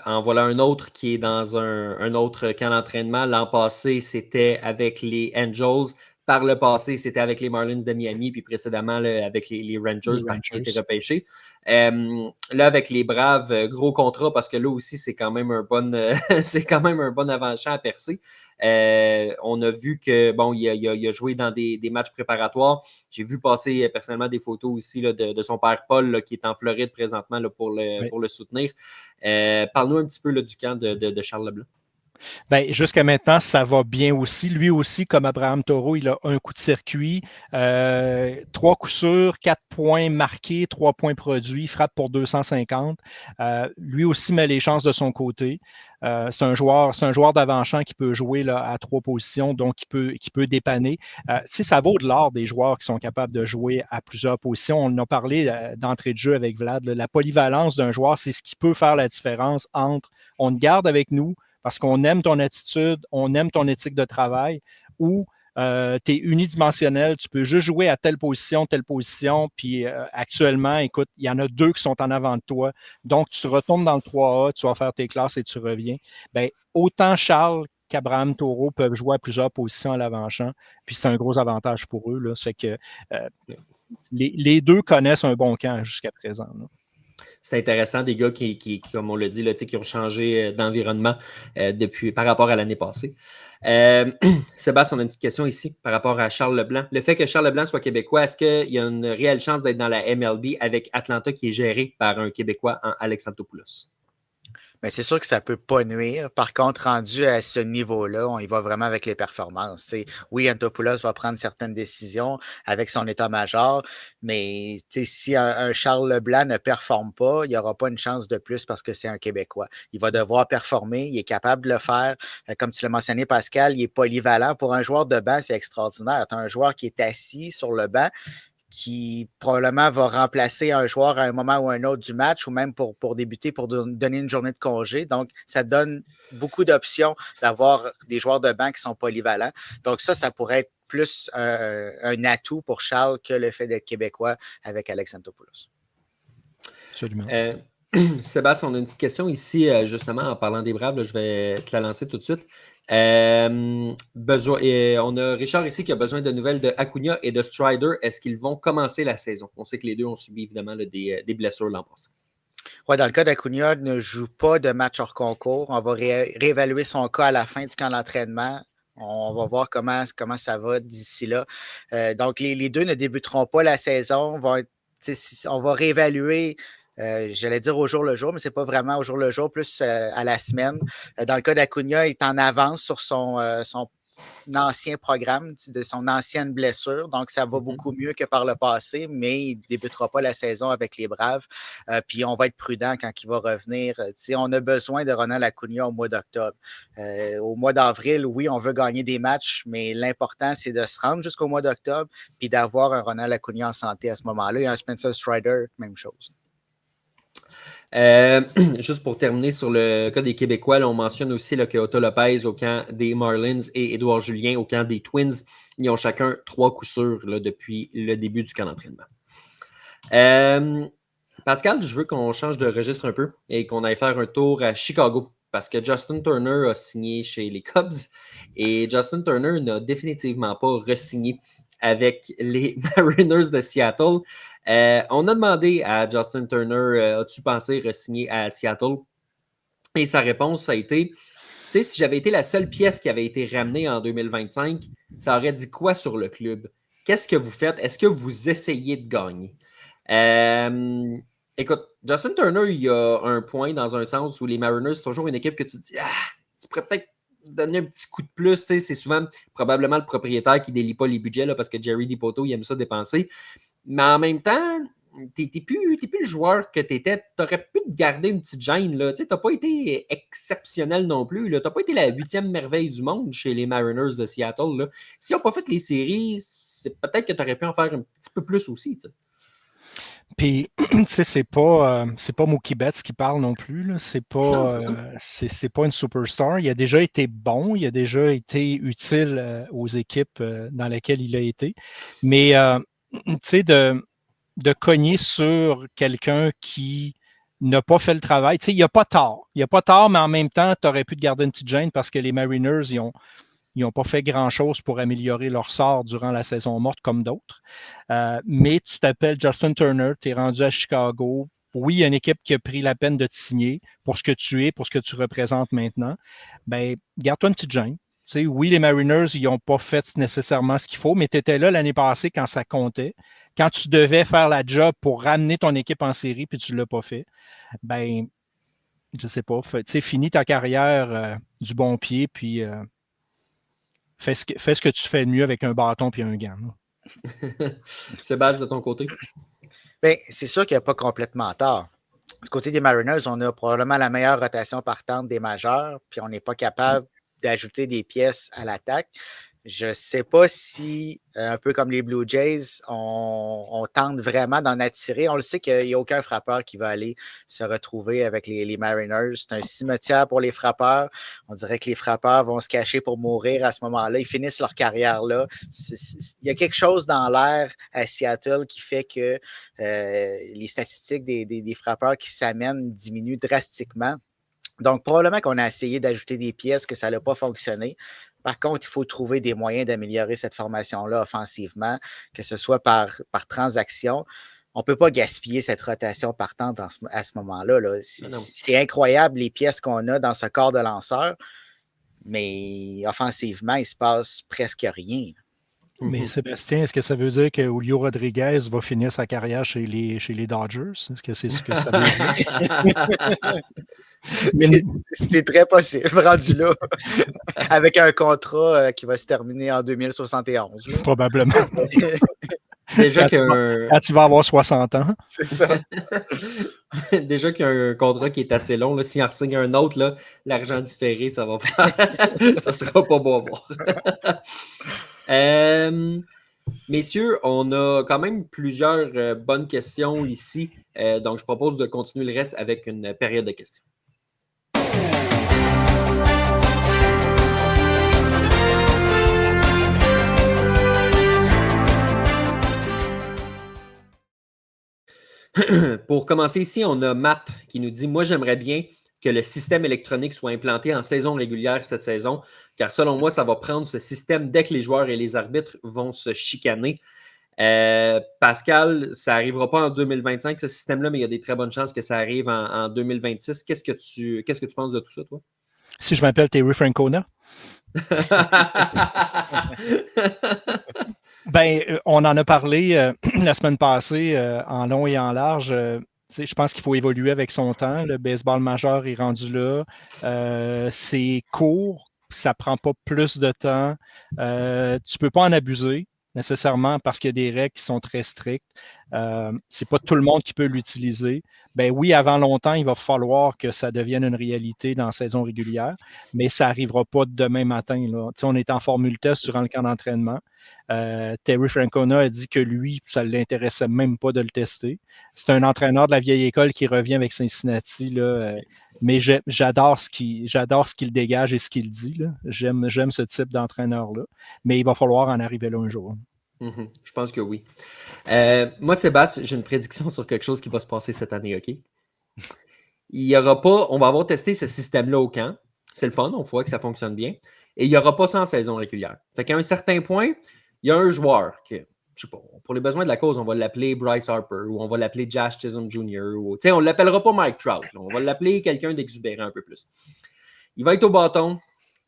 En voilà un autre qui est dans un autre camp d'entraînement. L'an passé, c'était avec les Angels. Par le passé, c'était avec les Marlins de Miami, puis précédemment là, avec les Rangers, parce qu'il a été repêché. Là, avec les Braves, gros contrat, parce que là aussi, c'est quand même un bon, c'est quand même un bon avant-champ à percer. On a vu que bon, il a joué dans des matchs préparatoires. J'ai vu passer personnellement des photos aussi là, de son père Paul là, qui est en Floride présentement là, pour le soutenir. Parle-nous un petit peu là, du camp de Charles Leblanc. Ben, jusqu'à maintenant, ça va bien aussi. Lui aussi, comme Abraham Toro, il a un coup de circuit, 3 coups sûrs, 4 points marqués, 3 points produits, frappe pour 250. Lui aussi met les chances de son côté. C'est un joueur d'avant-champ qui peut jouer là, à 3 positions, donc qui peut dépanner. Si ça vaut de l'or des joueurs qui sont capables de jouer à plusieurs positions, on en a parlé d'entrée de jeu avec Vlad, là, la polyvalence d'un joueur, c'est ce qui peut faire la différence entre on te garde avec nous, parce qu'on aime ton attitude, on aime ton éthique de travail, ou tu es unidimensionnel, tu peux juste jouer à telle position, puis actuellement, écoute, il y en a 2 qui sont en avant de toi, donc tu retournes dans le 3A, tu vas faire tes classes et tu reviens. Bien, autant Charles qu'Abraham Toro peuvent jouer à plusieurs positions à l'avant-champ, puis c'est un gros avantage pour eux. Là. Ça fait que les 2 connaissent un bon camp jusqu'à présent. Là. C'est intéressant, des gars qui comme on l'a dit, là, qui ont changé d'environnement par rapport à l'année passée. Sébastien, on a une petite question ici par rapport à Charles Leblanc. Le fait que Charles Leblanc soit québécois, est-ce qu'il y a une réelle chance d'être dans la MLB avec Atlanta qui est géré par un Québécois, Alex Antopoulos? Mais c'est sûr que ça ne peut pas nuire. Par contre, rendu à ce niveau-là, on y va vraiment avec les performances. T'sais, oui, Antopoulos va prendre certaines décisions avec son état-major, mais si un Charles Leblanc ne performe pas, il n'y aura pas une chance de plus parce que c'est un Québécois. Il va devoir performer, il est capable de le faire. Comme tu l'as mentionné, Pascal, il est polyvalent. Pour un joueur de banc, c'est extraordinaire. Tu as un joueur qui est assis sur le banc, qui probablement va remplacer un joueur à un moment ou un autre du match ou même pour débuter, pour donner une journée de congé. Donc, ça donne beaucoup d'options d'avoir des joueurs de banc qui sont polyvalents. Donc, ça pourrait être plus un atout pour Charles que le fait d'être québécois avec Alex Antopoulos. Absolument. Sébastien, on a une petite question ici, justement, en parlant des Braves. Là, je vais te la lancer tout de suite. On a Richard ici qui a besoin de nouvelles de Acuna et de Strider. Est-ce qu'ils vont commencer la saison? On sait que les deux ont subi évidemment là, des blessures l'an passé. Oui, dans le cas d'Acuna, ne joue pas de match hors concours. On va réévaluer son cas à la fin du camp d'entraînement. On va voir comment ça va d'ici là. Donc, les deux ne débuteront pas la saison. On va réévaluer. J'allais dire au jour le jour, mais ce n'est pas vraiment au jour le jour, plus à la semaine. Dans le cas d'Acuna, il est en avance sur son ancien programme, de son ancienne blessure. Donc, ça va beaucoup mieux que par le passé, mais il ne débutera pas la saison avec les Braves. Puis, on va être prudent quand il va revenir. On a besoin de Ronald Acuna au mois d'octobre. Au mois d'avril, oui, on veut gagner des matchs, mais l'important, c'est de se rendre jusqu'au mois d'octobre puis d'avoir un Ronald Acuna en santé à ce moment-là. Et un Spencer Strider, même chose. Juste pour terminer sur le cas des Québécois, là, on mentionne aussi là, que Otto Lopez au camp des Marlins et Édouard Julien au camp des Twins. Ils ont chacun 3 coups sûrs là, depuis le début du camp d'entraînement. Pascal, je veux qu'on change de registre un peu et qu'on aille faire un tour à Chicago parce que Justin Turner a signé chez les Cubs et Justin Turner n'a définitivement pas re-signé avec les Mariners de Seattle. On a demandé à Justin Turner, as-tu pensé re-signer à Seattle? Et sa réponse a été, tu sais, si j'avais été la seule pièce qui avait été ramenée en 2025, ça aurait dit quoi sur le club? Qu'est-ce que vous faites? Est-ce que vous essayez de gagner? Écoute, Justin Turner, il y a un point dans un sens où les Mariners, c'est toujours une équipe que tu te dis, tu pourrais peut-être donner un petit coup de plus. C'est souvent probablement le propriétaire qui ne délie pas les budgets là, parce que Jerry Dipoto, il aime ça dépenser. Mais en même temps, tu n'es plus le joueur que tu étais. Tu aurais pu te garder une petite gêne. Tu n'as pas été exceptionnel non plus. Tu n'as pas été la 8e merveille du monde chez les Mariners de Seattle. Là. S'ils n'ont pas fait les séries, c'est peut-être que tu aurais pu en faire un petit peu plus aussi. T'sais. Puis, tu sais, c'est pas Mookie Betts qui parle non plus. Là. C'est pas une superstar. Il a déjà été bon, il a déjà été utile aux équipes dans lesquelles il a été. Mais, tu sais, de cogner sur quelqu'un qui n'a pas fait le travail, tu sais, il n'y a pas tort. Il n'y a pas tort, mais en même temps, tu aurais pu te garder une petite gêne parce que les Mariners, ils n'ont pas fait grand-chose pour améliorer leur sort durant la saison morte comme d'autres. Mais tu t'appelles Justin Turner, tu es rendu à Chicago. Oui, il y a une équipe qui a pris la peine de te signer pour ce que tu es, pour ce que tu représentes maintenant. Ben, garde-toi une petite gêne. Tu sais, oui, les Mariners, ils n'ont pas fait nécessairement ce qu'il faut, mais tu étais là l'année passée quand ça comptait. Quand tu devais faire la job pour ramener ton équipe en série, puis tu ne l'as pas fait, ben, je ne sais pas, finis ta carrière du bon pied, puis fais ce que tu fais de mieux avec un bâton et un gant. Sébastien, de ton côté? Bien, c'est sûr qu'il n'y a pas complètement tort. Du côté des Mariners, on a probablement la meilleure rotation partante des majeurs, puis on n'est pas capable d'ajouter des pièces à l'attaque. Je ne sais pas si, un peu comme les Blue Jays, on tente vraiment d'en attirer. On le sait qu'il n'y a aucun frappeur qui va aller se retrouver avec les Mariners. C'est un cimetière pour les frappeurs. On dirait que les frappeurs vont se cacher pour mourir à ce moment-là. Ils finissent leur carrière là. Il y a quelque chose dans l'air à Seattle qui fait que les statistiques des frappeurs qui s'amènent diminuent drastiquement. Donc, probablement qu'on a essayé d'ajouter des pièces que ça n'a pas fonctionné. Par contre, il faut trouver des moyens d'améliorer cette formation-là offensivement, que ce soit par transaction. On ne peut pas gaspiller cette rotation partante à ce moment-là. Là. C'est incroyable les pièces qu'on a dans ce corps de lanceurs, mais offensivement, il ne se passe presque rien. Mais Sébastien, est-ce que ça veut dire que Julio Rodriguez va finir sa carrière chez les Dodgers? Est-ce que c'est ce que ça veut dire? C'est très possible, rendu là, avec un contrat qui va se terminer en 2071. Là. Probablement. Déjà quand il va avoir 60 ans. C'est ça. Déjà qu'il y a un contrat qui est assez long. S'il en signe un autre, là, l'argent différé, ça va faire. Ça sera pas beau à voir. Messieurs, on a quand même plusieurs bonnes questions ici. Donc, je propose de continuer le reste avec une période de questions. Pour commencer ici, on a Matt qui nous dit « Moi, j'aimerais bien que le système électronique soit implanté en saison régulière cette saison, car selon moi, ça va prendre ce système dès que les joueurs et les arbitres vont se chicaner. » Pascal, ça n'arrivera pas en 2025, ce système-là, mais il y a des très bonnes chances que ça arrive en 2026. Qu'est-ce que tu penses de tout ça, toi? Si je m'appelle Terry Francona? Ben, on en a parlé la semaine passée en long et en large. Je pense qu'il faut évoluer avec son temps. Le baseball majeur est rendu là. C'est court ça prend pas plus de temps. Tu peux pas en abuser nécessairement parce qu'il y a des règles qui sont très strictes. C'est pas tout le monde qui peut l'utiliser. Ben oui, avant longtemps, il va falloir que ça devienne une réalité dans la saison régulière, mais ça n'arrivera pas demain matin. Là. On est en formule test durant le camp d'entraînement. Terry Francona a dit que lui, ça ne l'intéressait même pas de le tester. C'est un entraîneur de la vieille école qui revient avec Cincinnati, là, mais j'adore ce qu'il dégage et ce qu'il dit. Là. J'aime ce type d'entraîneur-là, mais il va falloir en arriver là un jour. Mm-hmm. Je pense que oui. Moi, Sébastien, j'ai une prédiction sur quelque chose qui va se passer cette année, OK? Il y aura pas, on va avoir testé ce système-là au camp. C'est le fun, on voit que ça fonctionne bien. Et il n'y aura pas ça en saison régulière. Fait qu'à un certain point, il y a un joueur que, je sais pas, pour les besoins de la cause, on va l'appeler Bryce Harper ou on va l'appeler Josh Chisholm Jr. Ou, on ne l'appellera pas Mike Trout. Là. On va l'appeler quelqu'un d'exubérant un peu plus. Il va être au bâton.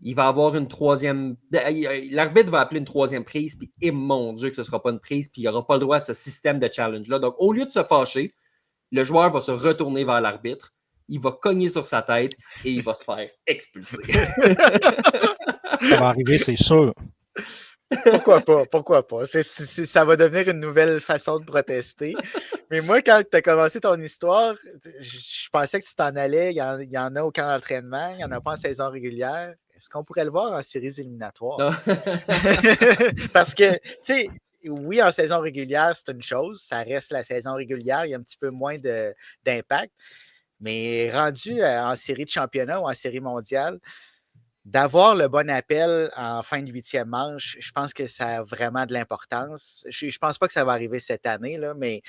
Il va avoir une troisième. L'arbitre va appeler une troisième prise, puis mon Dieu que ce ne sera pas une prise, puis il n'aura pas le droit à ce système de challenge-là. Donc, au lieu de se fâcher, le joueur va se retourner vers l'arbitre, il va cogner sur sa tête et il va se faire expulser. Ça va arriver, c'est sûr. Pourquoi pas? Ça va devenir une nouvelle façon de protester. Mais moi, quand tu as commencé ton histoire, je pensais que tu t'en allais. Il y en a au camp d'entraînement, il n'y en a pas en saison régulière. Est-ce qu'on pourrait le voir en séries éliminatoires? Parce que, tu sais, oui, en saison régulière, c'est une chose. Ça reste la saison régulière. Il y a un petit peu moins d'impact. Mais rendu en série de championnat ou en série mondiale, d'avoir le bon appel en fin de 8e manche, je pense que ça a vraiment de l'importance. Je ne pense pas que ça va arriver cette année, là, mais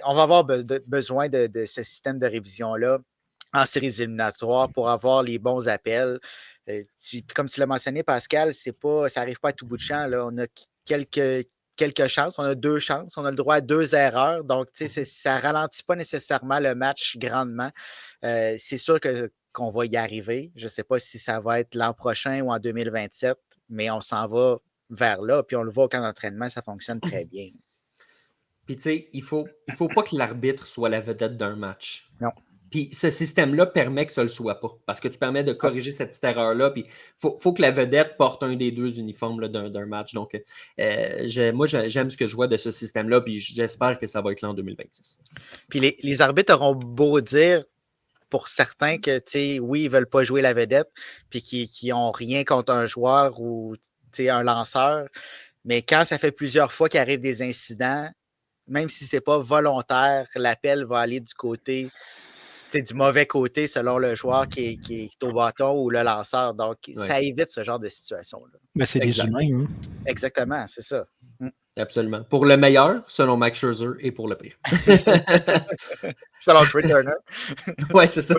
on va avoir besoin de ce système de révision-là en séries éliminatoires pour avoir les bons appels. Comme tu l'as mentionné, Pascal, ça n'arrive pas à tout bout de champ. Là. On a quelques chances, on a 2 chances, on a le droit à 2 erreurs. Donc, ça ne ralentit pas nécessairement le match grandement. C'est sûr qu'on va y arriver. Je ne sais pas si ça va être l'an prochain ou en 2027, mais on s'en va vers là. Puis on le voit au camp d'entraînement, ça fonctionne très bien. Puis, tu sais, il faut pas que l'arbitre soit la vedette d'un match. Non. Puis, ce système-là permet que ça ne le soit pas. Parce que tu permets de corriger cette petite erreur-là. Puis, il faut que la vedette porte un des 2 uniformes là, d'un match. Donc, moi, j'aime ce que je vois de ce système-là. Puis, j'espère que ça va être là en 2026. Puis, les arbitres auront beau dire pour certains que, oui, ils ne veulent pas jouer la vedette, puis qui n'ont rien contre un joueur ou un lanceur. Mais quand ça fait plusieurs fois qu'il arrive des incidents, même si ce n'est pas volontaire, l'appel va aller du côté, du mauvais côté selon le joueur qui est au bâton ou le lanceur. Donc, ça évite ce genre de situation-là. Mais c'est des humains. Hein? Exactement, c'est ça. Absolument. Pour le meilleur, selon Max Scherzer, et pour le pire. Selon Trey Turner. Oui, c'est ça.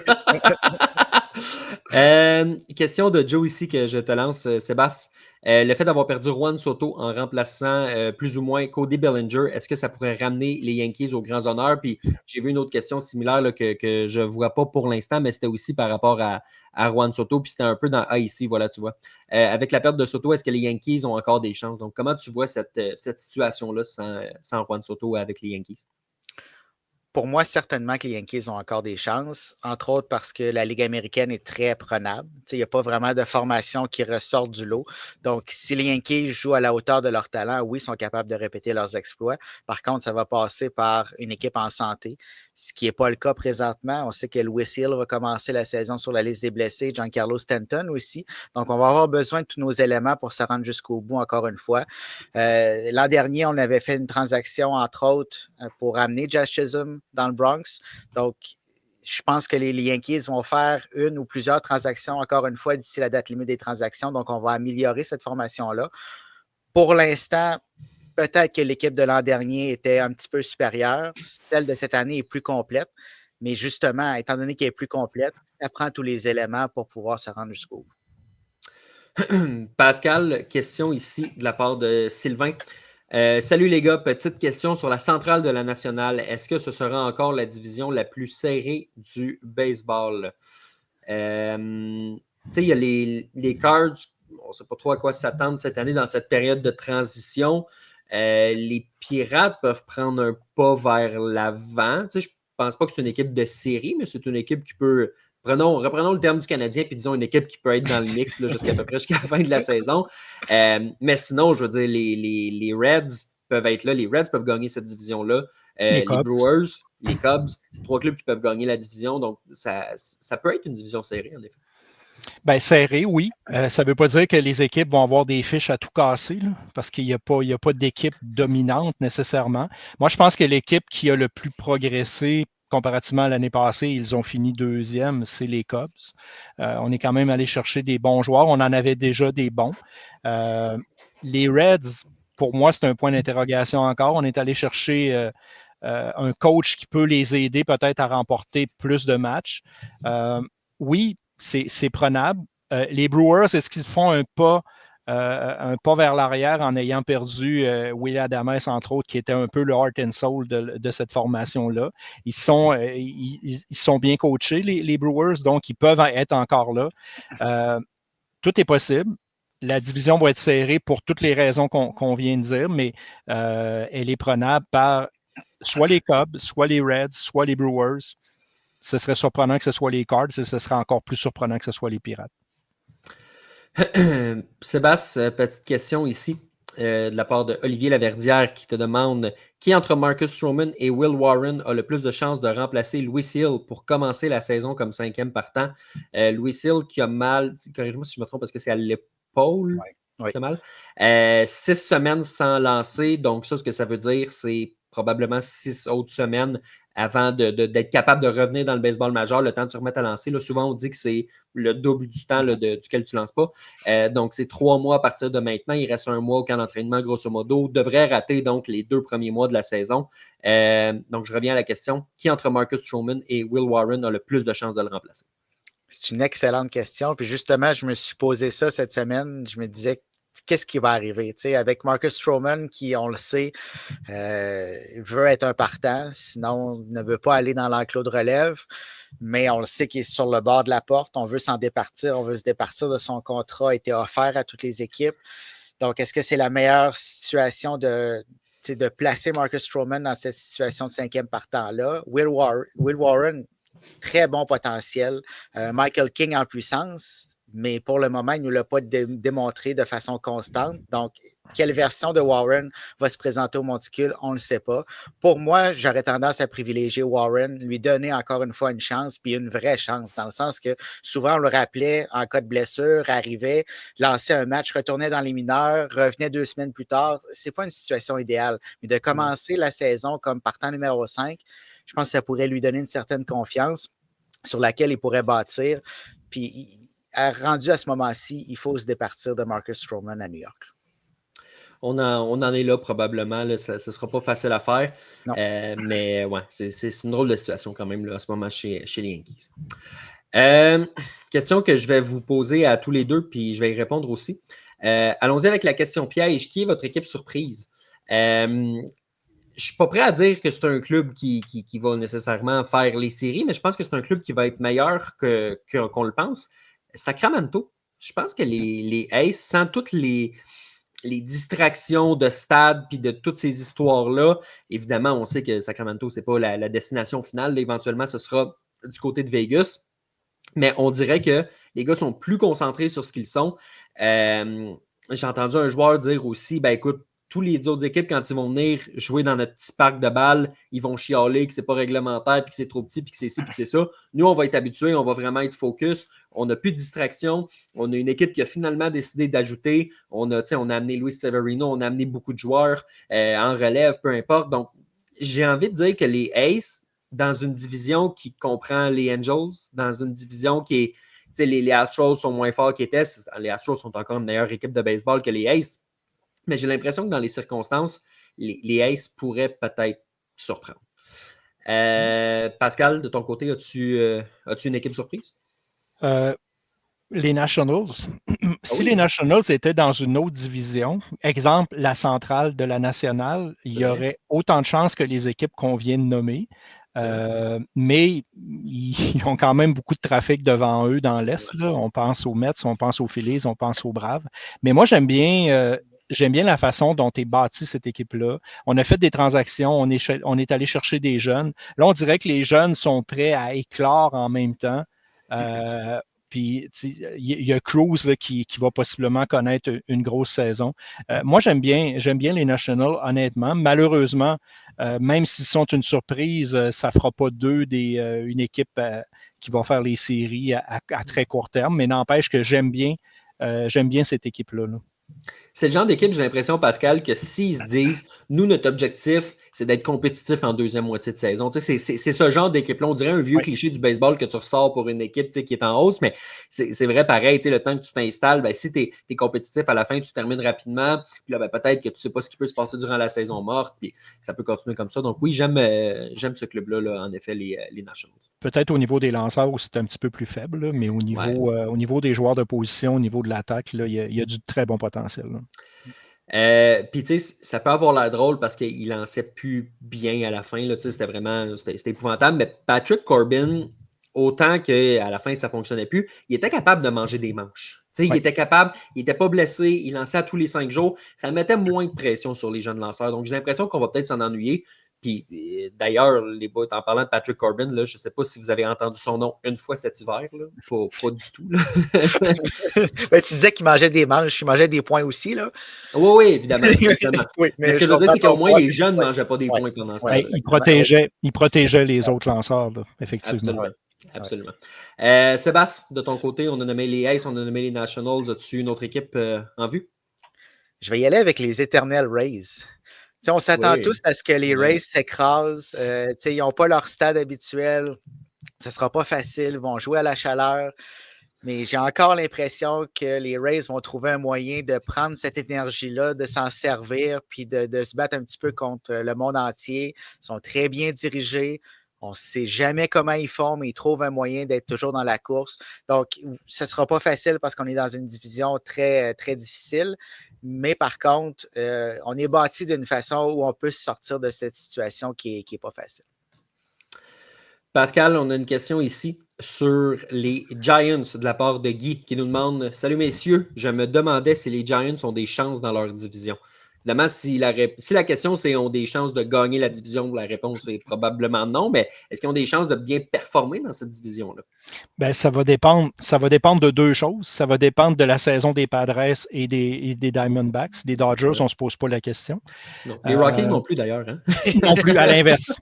Question de Joe ici que je te lance, Sébastien. Le fait d'avoir perdu Juan Soto en remplaçant plus ou moins Cody Bellinger, est-ce que ça pourrait ramener les Yankees aux grands honneurs? Puis j'ai vu une autre question similaire là, que je ne vois pas pour l'instant, mais c'était aussi par rapport à Juan Soto. Puis c'était un peu dans ici, voilà, tu vois. Avec la perte de Soto, est-ce que les Yankees ont encore des chances? Donc, comment tu vois cette situation-là sans Juan Soto avec les Yankees? Pour moi, certainement que les Yankees ont encore des chances, entre autres parce que la Ligue américaine est très prenable. Il n'y a pas vraiment de formation qui ressort du lot. Donc, si les Yankees jouent à la hauteur de leur talent, oui, ils sont capables de répéter leurs exploits. Par contre, ça va passer par une équipe en santé, ce qui n'est pas le cas présentement. On sait que Louis Hill va commencer la saison sur la liste des blessés, Giancarlo Stanton aussi. Donc, on va avoir besoin de tous nos éléments pour se rendre jusqu'au bout, encore une fois. L'an dernier, on avait fait une transaction, entre autres, pour amener Josh Chisholm dans le Bronx. Donc, je pense que les Yankees vont faire une ou plusieurs transactions, encore une fois, d'ici la date limite des transactions. Donc, on va améliorer cette formation-là. Pour l'instant, peut-être que l'équipe de l'an dernier était un petit peu supérieure. Celle de cette année est plus complète. Mais justement, étant donné qu'elle est plus complète, ça prend tous les éléments pour pouvoir se rendre jusqu'au bout. Pascal, question ici de la part de Sylvain. Salut les gars, petite question sur la centrale de la nationale. Est-ce que ce sera encore la division la plus serrée du baseball? Tu sais, il y a les Cards, on ne sait pas trop à quoi s'attendre cette année dans cette période de transition. Les Pirates peuvent prendre un pas vers l'avant. Tu sais, je ne pense pas que c'est une équipe de série, mais c'est une équipe qui peut reprenons le terme du Canadien, puis disons une équipe qui peut être dans le mix là, jusqu'à peu près jusqu'à la fin de la saison. Mais sinon, je veux dire, les Reds peuvent être là. Les Reds peuvent gagner cette division-là. Les Brewers, les Cubs, c'est 3 clubs qui peuvent gagner la division. Donc, ça peut être une division serrée, en effet. Bien, serré, oui. Ça ne veut pas dire que les équipes vont avoir des fiches à tout casser, là, parce qu'il n'y a pas d'équipe dominante nécessairement. Moi, je pense que l'équipe qui a le plus progressé comparativement à l'année passée, ils ont fini 2e, c'est les Cubs. On est quand même allé chercher des bons joueurs. On en avait déjà des bons. Les Reds, pour moi, c'est un point d'interrogation encore. On est allé chercher un coach qui peut les aider peut-être à remporter plus de matchs. Oui, c'est prenable. Les Brewers, est-ce qu'ils font un pas vers l'arrière en ayant perdu Willie Adames, entre autres, qui était un peu le heart and soul de cette formation-là? Ils sont bien coachés, les Brewers, donc ils peuvent être encore là. Tout est possible. La division va être serrée pour toutes les raisons qu'on vient de dire, mais elle est prenable par soit les Cubs, soit les Reds, soit les Brewers. Ce serait surprenant que ce soit les Cards et ce serait encore plus surprenant que ce soit les Pirates. Sébastien, petite question ici de la part de Olivier Laverdière qui te demande qui entre Marcus Stroman et Will Warren a le plus de chances de remplacer Louis Hill pour commencer la saison comme 5e partant. Louis Hill qui a mal, corrige-moi si je me trompe parce que c'est à l'épaule. Oui. Qui a mal. 6 semaines sans lancer, donc ça, ce que ça veut dire, c'est probablement 6 autres semaines avant d'être capable de revenir dans le baseball majeur, le temps de se remettre à lancer. Là, souvent, on dit que c'est le double du temps duquel tu ne lances pas. Donc, c'est 3 mois à partir de maintenant. Il reste 1 mois au camp d'entraînement, grosso modo. Devrait rater donc les 2 premiers mois de la saison. Donc, je reviens à la question. Qui entre Marcus Stroman et Will Warren a le plus de chances de le remplacer? C'est une excellente question. Puis justement, je me suis posé ça cette semaine. Je me disais, qu'est-ce qui va arriver? Tu sais, avec Marcus Stroman, qui, on le sait, veut être un partant, sinon ne veut pas aller dans l'enclos de relève, mais on le sait qu'il est sur le bord de la porte. On veut s'en départir. On veut se départir de son contrat. A été offert à toutes les équipes. Donc, est-ce que c'est la meilleure situation de placer Marcus Stroman dans cette situation de 5e partant-là? Will Warren, très bon potentiel. Michael King en puissance, mais pour le moment, il ne l'a pas démontré de façon constante. Donc, quelle version de Warren va se présenter au Monticule, on ne le sait pas. Pour moi, j'aurais tendance à privilégier Warren, lui donner encore une fois une chance, puis une vraie chance, dans le sens que souvent, on le rappelait en cas de blessure, arrivait, lançait un match, retournait dans les mineurs, revenait 2 semaines plus tard. Ce n'est pas une situation idéale. Mais de commencer la saison comme partant numéro 5, je pense que ça pourrait lui donner une certaine confiance sur laquelle il pourrait bâtir. Puis, rendu à ce moment-ci, il faut se départir de Marcus Stroman à New York. On en est là probablement. Là, ça ne sera pas facile à faire. Mais ouais, c'est une drôle de situation quand même là, à ce moment chez les Yankees. Question que je vais vous poser à tous les deux, puis je vais y répondre aussi. Allons-y avec la question piège. Qui est votre équipe surprise? Je ne suis pas prêt à dire que c'est un club qui va nécessairement faire les séries, mais je pense que c'est un club qui va être meilleur qu'on le pense. Sacramento. Je pense que les Aces, sans toutes les distractions de stade puis de toutes ces histoires-là, évidemment, on sait que Sacramento, ce n'est pas la destination finale. Là, éventuellement, ce sera du côté de Vegas. Mais on dirait que les gars sont plus concentrés sur ce qu'ils sont. J'ai entendu un joueur dire aussi, ben écoute, tous les autres équipes, quand ils vont venir jouer dans notre petit parc de balles, ils vont chialer que c'est pas réglementaire, puis que c'est trop petit, puis que c'est ci, puis que c'est ça. Nous, on va être habitués, on va vraiment être focus. On n'a plus de distraction. On a une équipe qui a finalement décidé d'ajouter. On a amené Luis Severino, on a amené beaucoup de joueurs en relève, peu importe. Donc, j'ai envie de dire que les Aces, dans une division qui comprend les Angels, dans une division qui est... Les Astros sont moins forts qu'ils étaient. Les Astros sont encore une meilleure équipe de baseball que les Aces. Mais j'ai l'impression que dans les circonstances, les Aces pourraient peut-être surprendre. Pascal, de ton côté, as-tu une équipe surprise? Les Nationals. Si les Nationals étaient dans une autre division, exemple la centrale de la nationale, il y aurait autant de chances que les équipes qu'on vient de nommer. Mais ils ont quand même beaucoup de trafic devant eux dans l'Est. Là. On pense aux Mets, on pense aux Phillies, on pense aux Braves. Mais moi, j'aime bien la façon dont est bâtie cette équipe-là. On a fait des transactions, on est allé chercher des jeunes. Là, on dirait que les jeunes sont prêts à éclore en même temps. Puis, il y a Cruz là, qui va possiblement connaître une grosse saison. Moi, j'aime bien les Nationals, honnêtement. Malheureusement, même s'ils sont une surprise, ça ne fera pas d'eux une équipe qui va faire les séries à très court terme. Mais n'empêche que j'aime bien cette équipe-là. Là. C'est le genre d'équipe, j'ai l'impression, Pascal, que s'ils se disent, nous, notre objectif, c'est d'être compétitif en deuxième moitié de saison. C'est ce genre d'équipe-là. On dirait un vieux cliché du baseball que tu ressors pour une équipe qui est en hausse, mais c'est vrai pareil. Le temps que tu t'installes, ben, si tu es compétitif à la fin, tu termines rapidement. Puis là, ben, peut-être que tu ne sais pas ce qui peut se passer durant la saison morte. Puis ça peut continuer comme ça. Donc oui, j'aime ce club-là, là, en effet, les Nationals. Peut-être au niveau des lanceurs où c'est un petit peu plus faible, là, mais au niveau des joueurs de position, au niveau de l'attaque, il y a du très bon potentiel. Puis, tu sais, ça peut avoir l'air drôle parce qu'il lançait plus bien à la fin. C'était épouvantable. Mais Patrick Corbin, autant qu'à la fin, ça ne fonctionnait plus, il était capable de manger des manches. Il était capable, il n'était pas blessé, il lançait à tous les 5 jours. Ça mettait moins de pression sur les jeunes lanceurs. Donc, j'ai l'impression qu'on va peut-être s'en ennuyer. Puis d'ailleurs, les boys, en parlant de Patrick Corbin, là, je ne sais pas si vous avez entendu son nom une fois cet hiver. Là. Pas du tout. Là. Ben, tu disais qu'il mangeait des manches, il mangeait des points aussi. Là. Oui, évidemment. Oui, mais ce que je veux dire, c'est qu'au moins, les jeunes ne mangeaient pas des points pendant ce temps-là. Il protégeait les autres lanceurs, là, effectivement. Absolument. Sébastien, de ton côté, on a nommé les Aces, on a nommé les Nationals. As-tu une autre équipe en vue? Je vais y aller avec les éternels Rays. T'sais, on s'attend tous à ce que les Rays s'écrasent. Ils n'ont pas leur stade habituel. Ce ne sera pas facile. Ils vont jouer à la chaleur. Mais j'ai encore l'impression que les Rays vont trouver un moyen de prendre cette énergie-là, de s'en servir, puis de se battre un petit peu contre le monde entier. Ils sont très bien dirigés. On ne sait jamais comment ils font, mais ils trouvent un moyen d'être toujours dans la course. Donc, ce ne sera pas facile parce qu'on est dans une division très, très difficile. Mais par contre, on est bâti d'une façon où on peut sortir de cette situation qui est pas facile. Pascal, on a une question ici sur les Giants de la part de Guy qui nous demande « Salut messieurs, je me demandais si les Giants ont des chances dans leur division. » Évidemment, si la question c'est ont des chances de gagner la division, la réponse est probablement non, mais est-ce qu'ils ont des chances de bien performer dans cette division-là? Ben, ça va dépendre de deux choses. Ça va dépendre de la saison des Padres et des Diamondbacks. Des Dodgers, on ne se pose pas la question. Non. Les Rockies non plus, d'ailleurs. Hein? Non plus, à l'inverse.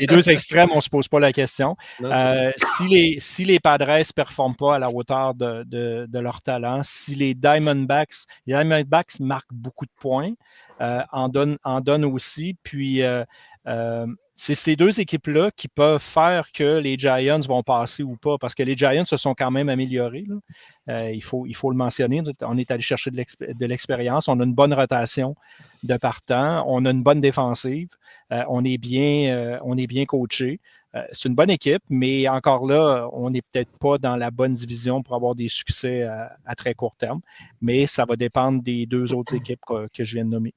Les deux extrêmes, on ne se pose pas la question. Non, si les Padres ne performent pas à la hauteur de leur talent, si les Diamondbacks marquent beaucoup de points, en donnent aussi, puis c'est ces deux équipes-là qui peuvent faire que les Giants vont passer ou pas, parce que les Giants se sont quand même améliorés. Il faut le mentionner. On est allé chercher de l'expérience. On a une bonne rotation de partants. On a une bonne défensive. On est bien coaché. C'est une bonne équipe, mais encore là, on n'est peut-être pas dans la bonne division pour avoir des succès à très court terme. Mais ça va dépendre des deux autres équipes que je viens de nommer.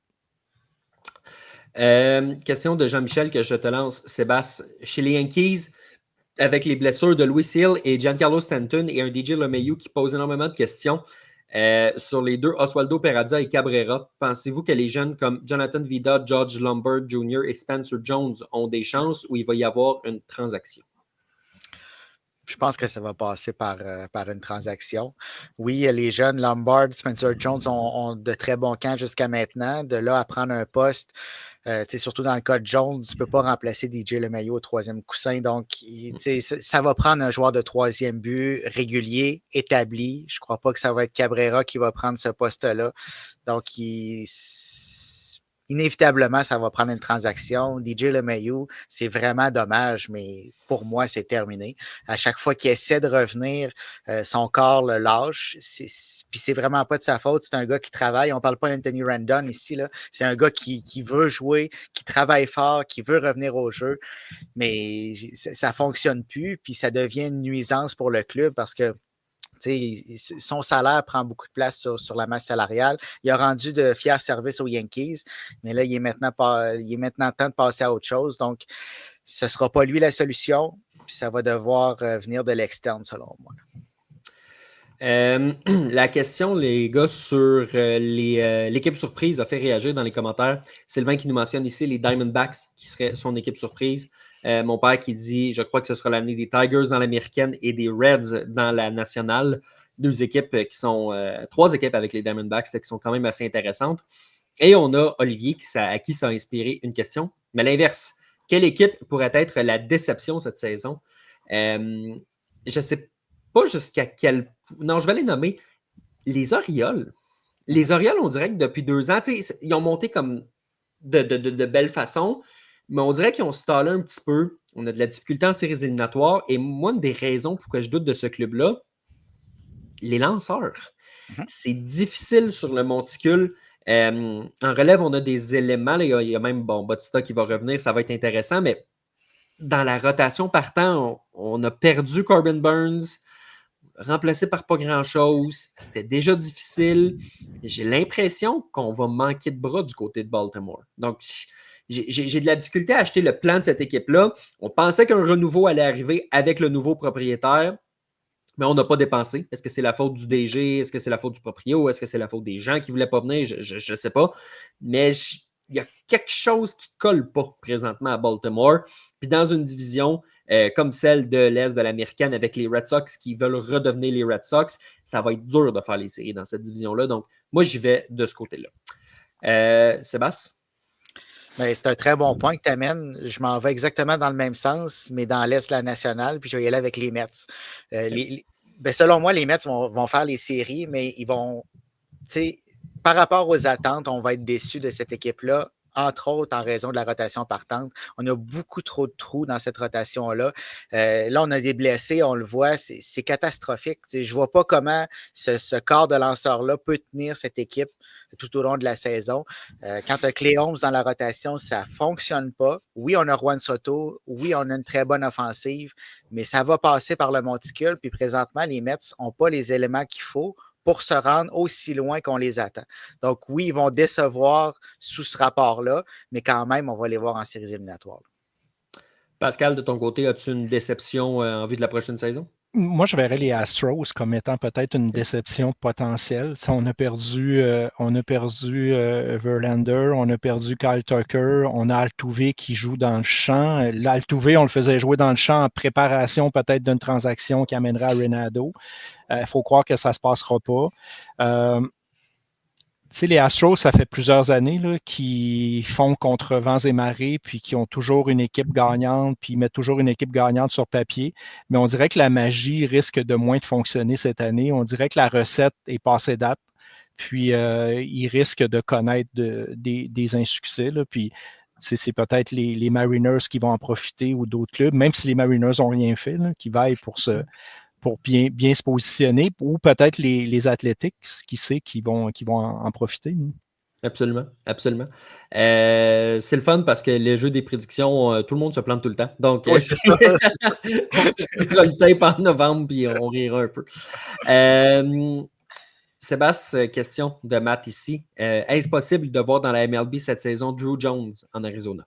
Question de Jean-Michel que je te lance, Sébastien. Chez les Yankees, avec les blessures de Louis Hill et Giancarlo Stanton et un DJ LeMahieu qui pose énormément de questions sur les deux, Oswaldo Peraza et Cabrera, pensez-vous que les jeunes comme Jonathan Vida, George Lombard Jr. et Spencer Jones ont des chances ou il va y avoir une transaction? Je pense que ça va passer par une transaction. Oui, les jeunes Lombard, Spencer Jones ont de très bons camps jusqu'à maintenant. De là à prendre un poste, surtout dans le cas de Jones, tu ne peux pas remplacer DJ LeMahieu au troisième coussin. Donc, ça va prendre un joueur de troisième but régulier, établi. Je ne crois pas que ça va être Cabrera qui va prendre ce poste-là. Donc, inévitablement, ça va prendre une transaction. DJ LeMahieu, c'est vraiment dommage, mais pour moi, c'est terminé. À chaque fois qu'il essaie de revenir, son corps le lâche. Puis c'est vraiment pas de sa faute. C'est un gars qui travaille. On parle pas d'Anthony Rendon ici, là. C'est un gars qui veut jouer, qui travaille fort, qui veut revenir au jeu. Mais ça fonctionne plus. Puis ça devient une nuisance pour le club parce que son salaire prend beaucoup de place sur la masse salariale. Il a rendu de fiers services aux Yankees, mais là, il est maintenant temps de passer à autre chose. Donc, ce ne sera pas lui la solution, puis ça va devoir venir de l'externe, selon moi. La question, les gars, sur l'équipe surprise a fait réagir dans les commentaires. Sylvain qui nous mentionne ici les Diamondbacks qui seraient son équipe surprise. Mon père qui dit, je crois que ce sera l'année des Tigers dans l'américaine et des Reds dans la nationale. Deux équipes qui sont, trois équipes avec les Diamondbacks qui sont quand même assez intéressantes. Et on a Olivier à qui ça a inspiré une question. Mais à l'inverse, quelle équipe pourrait être la déception cette saison? Je ne sais pas jusqu'à quel... Non, je vais les nommer. Les Orioles. Les Orioles, on dirait que depuis 2 ans, ils ont monté comme de belle façon, mais on dirait qu'ils ont stallé un petit peu. On a de la difficulté en séries éliminatoires. Et moi, une des raisons pour que je doute de ce club-là, les lanceurs. C'est difficile sur le monticule. En relève, on a des éléments. Là, il y a même Bautista qui va revenir, ça va être intéressant, mais dans la rotation partant, on a perdu Corbin Burns, remplacé par pas grand-chose. C'était déjà difficile. J'ai l'impression qu'on va manquer de bras du côté de Baltimore. Donc, j'ai de la difficulté à acheter le plan de cette équipe-là. On pensait qu'un renouveau allait arriver avec le nouveau propriétaire, mais on n'a pas dépensé. Est-ce que c'est la faute du DG? Est-ce que c'est la faute du proprio? Est-ce que c'est la faute des gens qui ne voulaient pas venir? Je ne sais pas. Mais il y a quelque chose qui ne colle pas présentement à Baltimore. Puis dans une division comme celle de l'Est de l'Américaine avec les Red Sox qui veulent redevenir les Red Sox, ça va être dur de faire les séries dans cette division-là. Donc, moi, j'y vais de ce côté-là. Sébastien? Ben, c'est un très bon point que tu amènes. Je m'en vais exactement dans le même sens, mais dans l'Est de la nationale, puis je vais y aller avec les Mets. Selon moi, les Mets vont faire les séries, mais ils vont, par rapport aux attentes, on va être déçus de cette équipe-là, entre autres en raison de la rotation partante. On a beaucoup trop de trous dans cette rotation-là. Là, on a des blessés, on le voit, c'est catastrophique. Je ne vois pas comment ce corps de lanceurs-là peut tenir cette équipe tout au long de la saison. Quand tu as Clay Holmes dans la rotation, ça ne fonctionne pas. Oui, on a Juan Soto. Oui, on a une très bonne offensive, mais ça va passer par le monticule. Puis présentement, les Mets n'ont pas les éléments qu'il faut pour se rendre aussi loin qu'on les attend. Donc oui, ils vont décevoir sous ce rapport-là, mais quand même, on va les voir en séries éliminatoires. Pascal, de ton côté, as-tu une déception en vue de la prochaine saison? Moi, je verrais les Astros comme étant peut-être une déception potentielle. On a perdu Verlander, on a perdu Kyle Tucker, on a Altuve qui joue dans le champ. L'Altuve, on le faisait jouer dans le champ en préparation peut-être d'une transaction qui amènerait à Renado. Il faut croire que ça ne se passera pas. Les Astros, ça fait plusieurs années là, qui font contre vents et marées, puis qui ont toujours une équipe gagnante, puis ils mettent toujours une équipe gagnante sur papier. Mais on dirait que la magie risque de moins de fonctionner cette année. On dirait que la recette est passée date, puis ils risquent de connaître des insuccès. Là, puis c'est peut-être les Mariners qui vont en profiter ou d'autres clubs, même si les Mariners n'ont rien fait, là, qui vaillent pour bien se positionner, ou peut-être les Athletics, qui sait, qui vont en profiter. Absolument, absolument. C'est le fun parce que les jeux des prédictions, tout le monde se plante tout le temps. Donc, oui, c'est ça. on sortira le tape en novembre puis on rira un peu. Sébastien, question de Matt ici. Est-ce possible de voir dans la MLB cette saison Drew Jones en Arizona?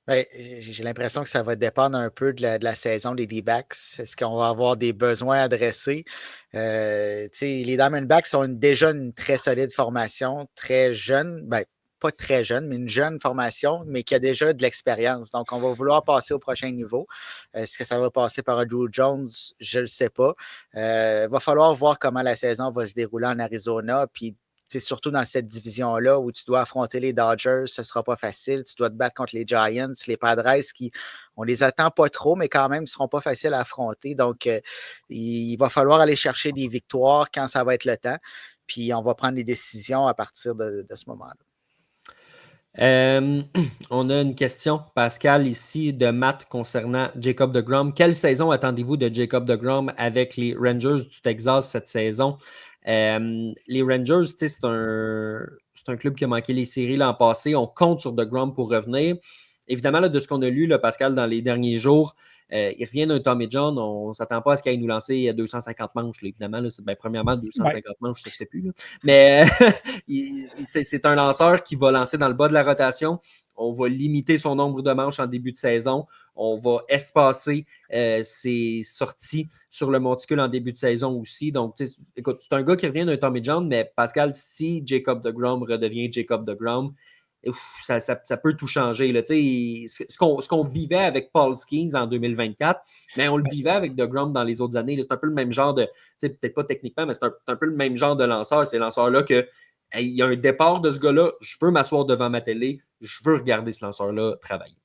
Ben, j'ai l'impression que ça va dépendre un peu de la saison des D-backs. Est-ce qu'on va avoir des besoins adressés? Les Diamondbacks ont déjà une très solide formation, très jeune, ben, pas très jeune, mais une jeune formation, mais qui a déjà de l'expérience. Donc, on va vouloir passer au prochain niveau. Est-ce que ça va passer par un Drew Jones? Je ne le sais pas. Il va falloir voir comment la saison va se dérouler en Arizona, puis surtout dans cette division-là où tu dois affronter les Dodgers, ce ne sera pas facile. Tu dois te battre contre les Giants, les Padres qui, on les attend pas trop, mais quand même, ne seront pas faciles à affronter. Donc, il va falloir aller chercher des victoires quand ça va être le temps. Puis, on va prendre les décisions à partir de ce moment-là. On a une question, Pascal, ici de Matt concernant Jacob deGrom. Quelle saison attendez-vous de Jacob deGrom avec les Rangers du Texas cette saison? Les Rangers, c'est un club qui a manqué les séries l'an passé. On compte sur deGrom pour revenir. Évidemment, là, de ce qu'on a lu, là, Pascal, dans les derniers jours, il revient d'un Tommy John. On ne s'attend pas à ce qu'il aille nous lancer 250 manches. Là, évidemment, là, premièrement, 250 manches, ça ne se fait plus. Là. Mais c'est un lanceur qui va lancer dans le bas de la rotation. On va limiter son nombre de manches en début de saison. On va espacer ses sorties sur le monticule en début de saison aussi. Donc, écoute, c'est un gars qui revient d'un Tommy John, mais Pascal, si Jacob deGrom redevient Jacob deGrom, ça peut tout changer. Là. Ce qu'on vivait avec Paul Skeens en 2024, mais on le vivait avec DeGrom dans les autres années. Là. C'est un peu le même genre de, peut-être pas techniquement, mais c'est un peu le même genre de lanceur. Ces lanceurs-là que il y a un départ de ce gars-là, je veux m'asseoir devant ma télé, je veux regarder ce lanceur-là travailler.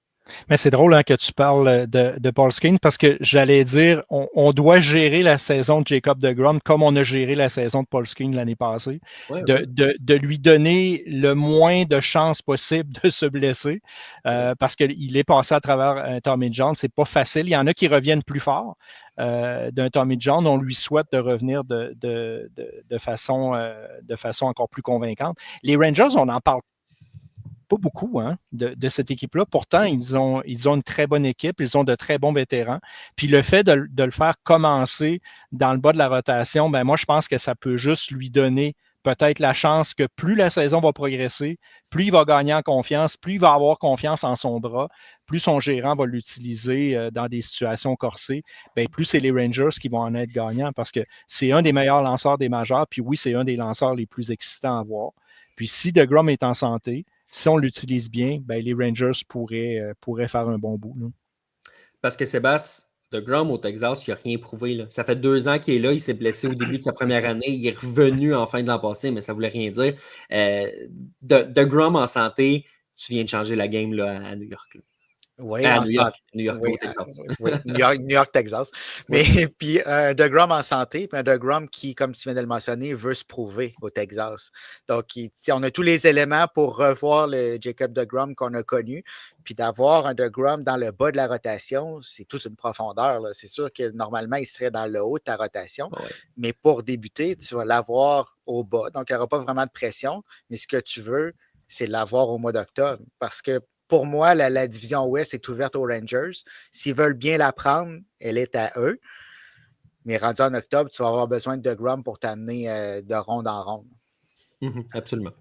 Mais c'est drôle que tu parles de Paul Skeens parce que j'allais dire, on doit gérer la saison de Jacob deGrom comme on a géré la saison de Paul Skeens l'année passée, de lui donner le moins de chances possible de se blesser parce qu'il est passé à travers un Tommy John. C'est pas facile. Il y en a qui reviennent plus fort d'un Tommy John. On lui souhaite de revenir de façon encore plus convaincante. Les Rangers, on en parle pas beaucoup de cette équipe-là. Pourtant, ils ont une très bonne équipe, ils ont de très bons vétérans. Puis le fait de le faire commencer dans le bas de la rotation, ben moi, je pense que ça peut juste lui donner peut-être la chance que plus la saison va progresser, plus il va gagner en confiance, plus il va avoir confiance en son bras, plus son gérant va l'utiliser dans des situations corsées, ben plus c'est les Rangers qui vont en être gagnants parce que c'est un des meilleurs lanceurs des majeurs, puis oui, c'est un des lanceurs les plus excitants à voir. Puis si deGrom est en santé, si on l'utilise bien, ben, les Rangers pourraient faire un bon bout. Là. Parce que Sébastien, deGrom au Texas, il n'a rien prouvé. Là. Ça fait 2 ans qu'il est là. Il s'est blessé au début de sa première année. Il est revenu en fin de l'an passé, mais ça ne voulait rien dire. deGrom en santé, tu viens de changer la game là, à New York. Là. Oui, à New York, oui, Texas. New York, Texas. Mais puis un deGrom en santé, puis un deGrom qui, comme tu viens de le mentionner, veut se prouver au Texas. Donc, on a tous les éléments pour revoir le Jacob deGrom qu'on a connu. Puis d'avoir un deGrom dans le bas de la rotation, c'est toute une profondeur. Là. C'est sûr que normalement, il serait dans le haut de ta rotation. Mais pour débuter, tu vas l'avoir au bas. Donc, il n'y aura pas vraiment de pression. Mais ce que tu veux, c'est l'avoir au mois d'octobre. Parce que pour moi, la division Ouest est ouverte aux Rangers. S'ils veulent bien la prendre, elle est à eux. Mais rendu en octobre, tu vas avoir besoin de deGrom pour t'amener de ronde en ronde. Absolument.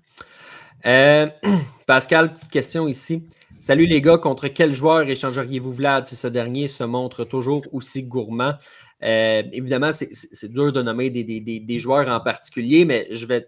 Pascal, petite question ici. Salut les gars, contre quel joueur échangeriez-vous Vlad si ce dernier se montre toujours aussi gourmand? Évidemment, c'est dur de nommer des joueurs en particulier, mais je vais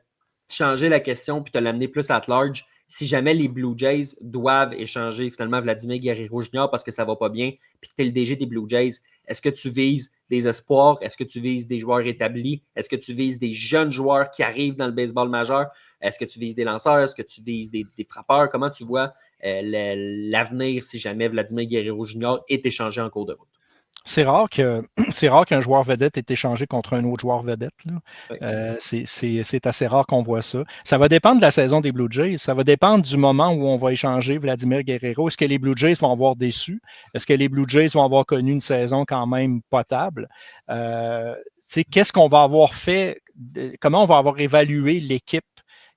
changer la question puis te l'amener plus à large. Si jamais les Blue Jays doivent échanger finalement Vladimir Guerrero Jr. parce que ça ne va pas bien, puis que tu es le DG des Blue Jays, est-ce que tu vises des espoirs? Est-ce que tu vises des joueurs établis? Est-ce que tu vises des jeunes joueurs qui arrivent dans le baseball majeur? Est-ce que tu vises des lanceurs? Est-ce que tu vises des frappeurs? Comment tu vois l'avenir si jamais Vladimir Guerrero Jr. est échangé en cours de route? C'est rare qu'un joueur vedette ait échangé contre un autre joueur vedette. Là. C'est assez rare qu'on voit ça. Ça va dépendre de la saison des Blue Jays. Ça va dépendre du moment où on va échanger Vladimir Guerrero. Est-ce que les Blue Jays vont avoir déçu? Est-ce que les Blue Jays vont avoir connu une saison quand même potable? Qu'est-ce qu'on va avoir fait? Comment on va avoir évalué l'équipe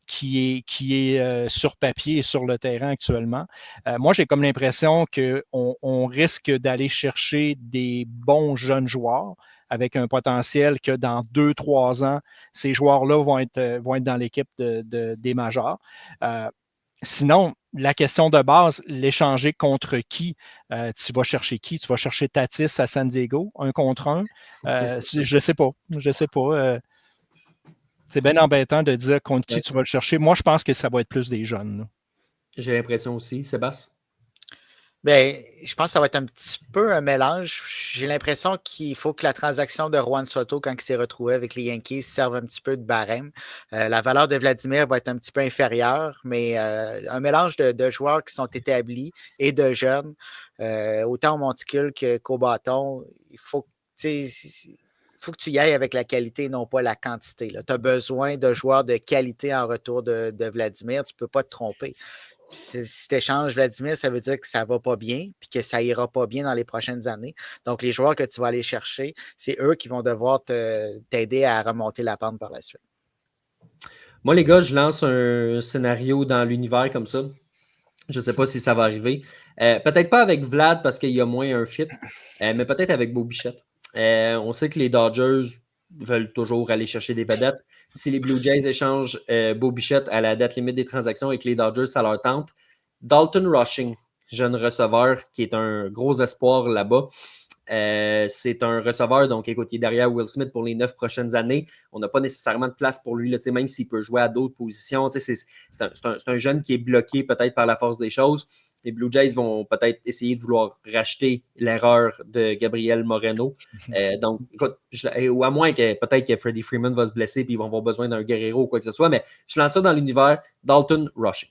qui est sur papier et sur le terrain actuellement. Moi, j'ai comme l'impression qu'on risque d'aller chercher des bons jeunes joueurs avec un potentiel que dans 2-3 ans, ces joueurs-là vont être dans l'équipe des majors. Sinon, la question de base, l'échanger contre qui? Tu vas chercher qui? Tu vas chercher Tatis à San Diego, 1 contre 1? Je ne sais pas. C'est bien embêtant de dire contre qui tu vas le chercher. Moi, je pense que ça va être plus des jeunes. Là. J'ai l'impression aussi. Sébastien? Bien, je pense que ça va être un petit peu un mélange. J'ai l'impression qu'il faut que la transaction de Juan Soto, quand il s'est retrouvé avec les Yankees, serve un petit peu de barème. La valeur de Vladimir va être un petit peu inférieure, mais un mélange de joueurs qui sont établis et de jeunes, autant au monticule qu'au bâton, il faut que tu y ailles avec la qualité, non pas la quantité. Tu as besoin de joueurs de qualité en retour de Vladimir. Tu ne peux pas te tromper. Puis si tu échanges Vladimir, ça veut dire que ça ne va pas bien puis que ça n'ira pas bien dans les prochaines années. Donc, les joueurs que tu vas aller chercher, c'est eux qui vont devoir t'aider à remonter la pente par la suite. Moi, les gars, je lance un scénario dans l'univers comme ça. Je ne sais pas si ça va arriver. Peut-être pas avec Vlad parce qu'il y a moins un fit, mais peut-être avec Bo Bichette. On sait que les Dodgers veulent toujours aller chercher des vedettes. Si les Blue Jays échangent Bo Bichette à la date limite des transactions et que les Dodgers, ça leur tente, Dalton Rushing, jeune receveur qui est un gros espoir là-bas, C'est un receveur, donc écoute, il est derrière Will Smith pour les 9 prochaines années. On n'a pas nécessairement de place pour lui, là, même s'il peut jouer à d'autres positions. C'est un jeune qui est bloqué peut-être par la force des choses. Les Blue Jays vont peut-être essayer de vouloir racheter l'erreur de Gabriel Moreno. Donc, écoute, ou à moins que peut-être que Freddie Freeman va se blesser et ils vont avoir besoin d'un Guerrero ou quoi que ce soit, mais je lance ça dans l'univers Dalton Rushing.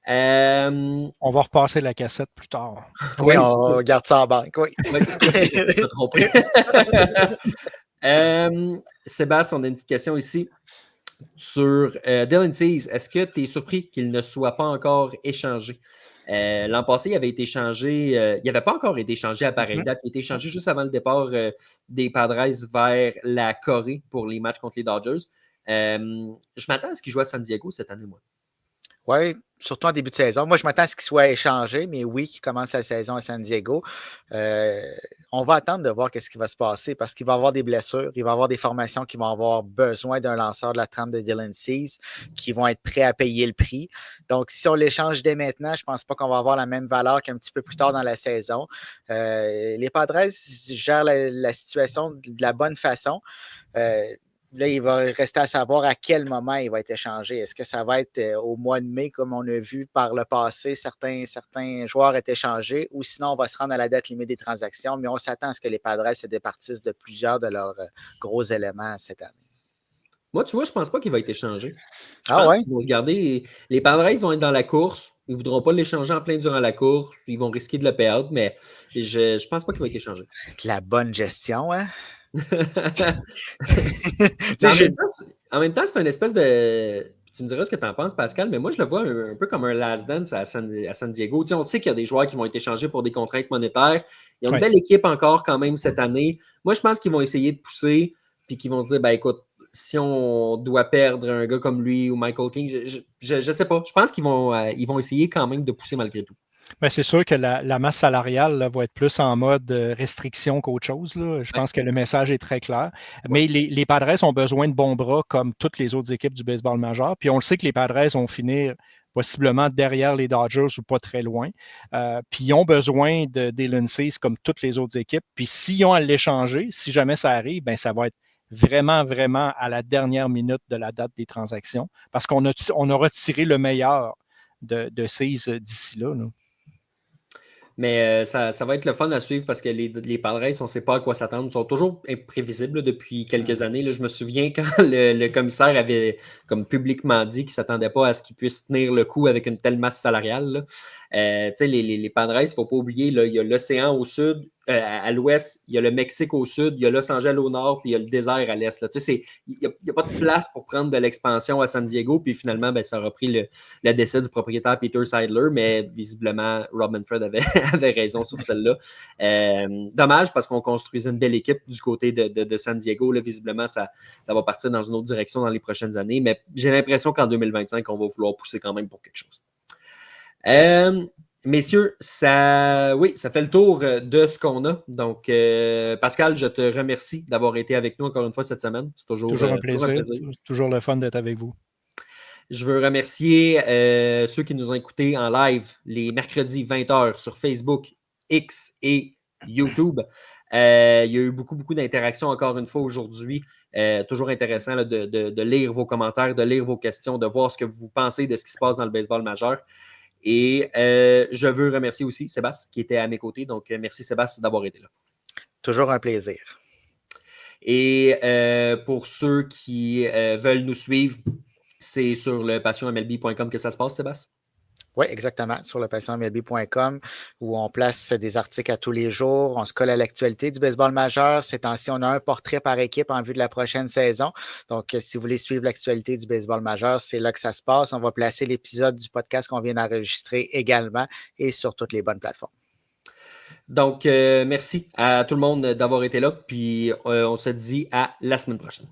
On va repasser la cassette plus tard. Oui, on garde ça en banque, oui. Je me trompé. Sébastien, on a une petite question ici sur Dylan Cease. Est-ce que tu es surpris qu'il ne soit pas encore échangé? L'an passé, il avait été échangé, il n'avait pas encore été échangé à pareille date. Il a été échangé juste avant le départ des Padres vers la Corée pour les matchs contre les Dodgers. Je m'attends à ce qu'il joue à San Diego cette année, moi. Oui, surtout en début de saison. Moi, je m'attends à ce qu'il soit échangé, mais oui, qu'il commence la saison à San Diego. On va attendre de voir ce qui va se passer parce qu'il va y avoir des blessures, il va y avoir des formations qui vont avoir besoin d'un lanceur de la trempe de Dylan Cease qui vont être prêts à payer le prix. Donc, si on l'échange dès maintenant, je ne pense pas qu'on va avoir la même valeur qu'un petit peu plus tard dans la saison. Les Padres gèrent la situation de la bonne façon. Là, il va rester à savoir à quel moment il va être échangé. Est-ce que ça va être au mois de mai, comme on a vu par le passé, certains joueurs étaient échangés, ou sinon on va se rendre à la date limite des transactions, mais on s'attend à ce que les Padres se départissent de plusieurs de leurs gros éléments cette année. Moi, tu vois, je ne pense pas qu'il va être échangé. Je pense qu'ils vont regarder. Les Padres vont être dans la course. Ils ne voudront pas l'échanger en plein durant la course. Ils vont risquer de le perdre, mais je ne pense pas qu'il va être échangé. La bonne gestion, hein? En même temps, c'est une espèce de. Tu me diras ce que tu en penses, Pascal, mais moi, je le vois un peu comme un last dance à San Diego. Tu sais, on sait qu'il y a des joueurs qui vont être échangés pour des contraintes monétaires. Ils ont une belle équipe encore quand même cette année. Moi, je pense qu'ils vont essayer de pousser puis qu'ils vont se dire, ben écoute, si on doit perdre un gars comme lui ou Michael King, je ne sais pas. Je pense qu'ils vont essayer quand même de pousser malgré tout. Ben, c'est sûr que la masse salariale là, va être plus en mode restriction qu'autre chose. Là. Je pense que le message est très clair. Mais les Padres ont besoin de bons bras comme toutes les autres équipes du baseball majeur. Puis on le sait que les Padres vont finir possiblement derrière les Dodgers ou pas très loin. Puis ils ont besoin de Dylan Cease comme toutes les autres équipes. Puis s'ils ont à l'échanger, si jamais ça arrive, ben, ça va être vraiment, vraiment à la dernière minute de la date des transactions parce qu'on aura tiré le meilleur de Cease d'ici là. Mais ça va être le fun à suivre parce que les Padres, on ne sait pas à quoi s'attendre. Ils sont toujours imprévisibles là, depuis quelques années. Là. Je me souviens quand le commissaire avait comme publiquement dit qu'il ne s'attendait pas à ce qu'il puisse tenir le coup avec une telle masse salariale. Les Padres, il ne faut pas oublier, là, il y a l'océan au sud, à l'ouest, il y a le Mexique au sud, il y a Los Angeles au nord, puis il y a le désert à l'est. Il n'y a pas de place pour prendre de l'expansion à San Diego, puis finalement, ben, ça a repris le décès du propriétaire Peter Seidler, mais visiblement, Rob Manfred avait raison sur celle-là. Dommage parce qu'on construisait une belle équipe du côté de San Diego. Là, visiblement, ça va partir dans une autre direction dans les prochaines années, mais j'ai l'impression qu'en 2025, on va vouloir pousser quand même pour quelque chose. Messieurs, ça fait le tour de ce qu'on a. Donc, Pascal, je te remercie d'avoir été avec nous encore une fois cette semaine. C'est toujours un plaisir. Toujours le fun d'être avec vous. Je veux remercier ceux qui nous ont écoutés en live les mercredis 20h sur Facebook, X et YouTube. Il y a eu beaucoup d'interactions encore une fois aujourd'hui. Toujours intéressant là, de lire vos commentaires, de lire vos questions, de voir ce que vous pensez de ce qui se passe dans le baseball majeur. Et je veux remercier aussi Sébastien qui était à mes côtés. Donc, merci Sébastien d'avoir été là. Toujours un plaisir. Et pour ceux qui veulent nous suivre, c'est sur le passionmlb.com que ça se passe, Sébastien? Oui, exactement, sur le passionmlb.com où on place des articles à tous les jours. On se colle à l'actualité du baseball majeur. Ces temps-ci, on a un portrait par équipe en vue de la prochaine saison. Donc, si vous voulez suivre l'actualité du baseball majeur, c'est là que ça se passe. On va placer l'épisode du podcast qu'on vient d'enregistrer également et sur toutes les bonnes plateformes. Donc, merci à tout le monde d'avoir été là. Puis, on se dit à la semaine prochaine.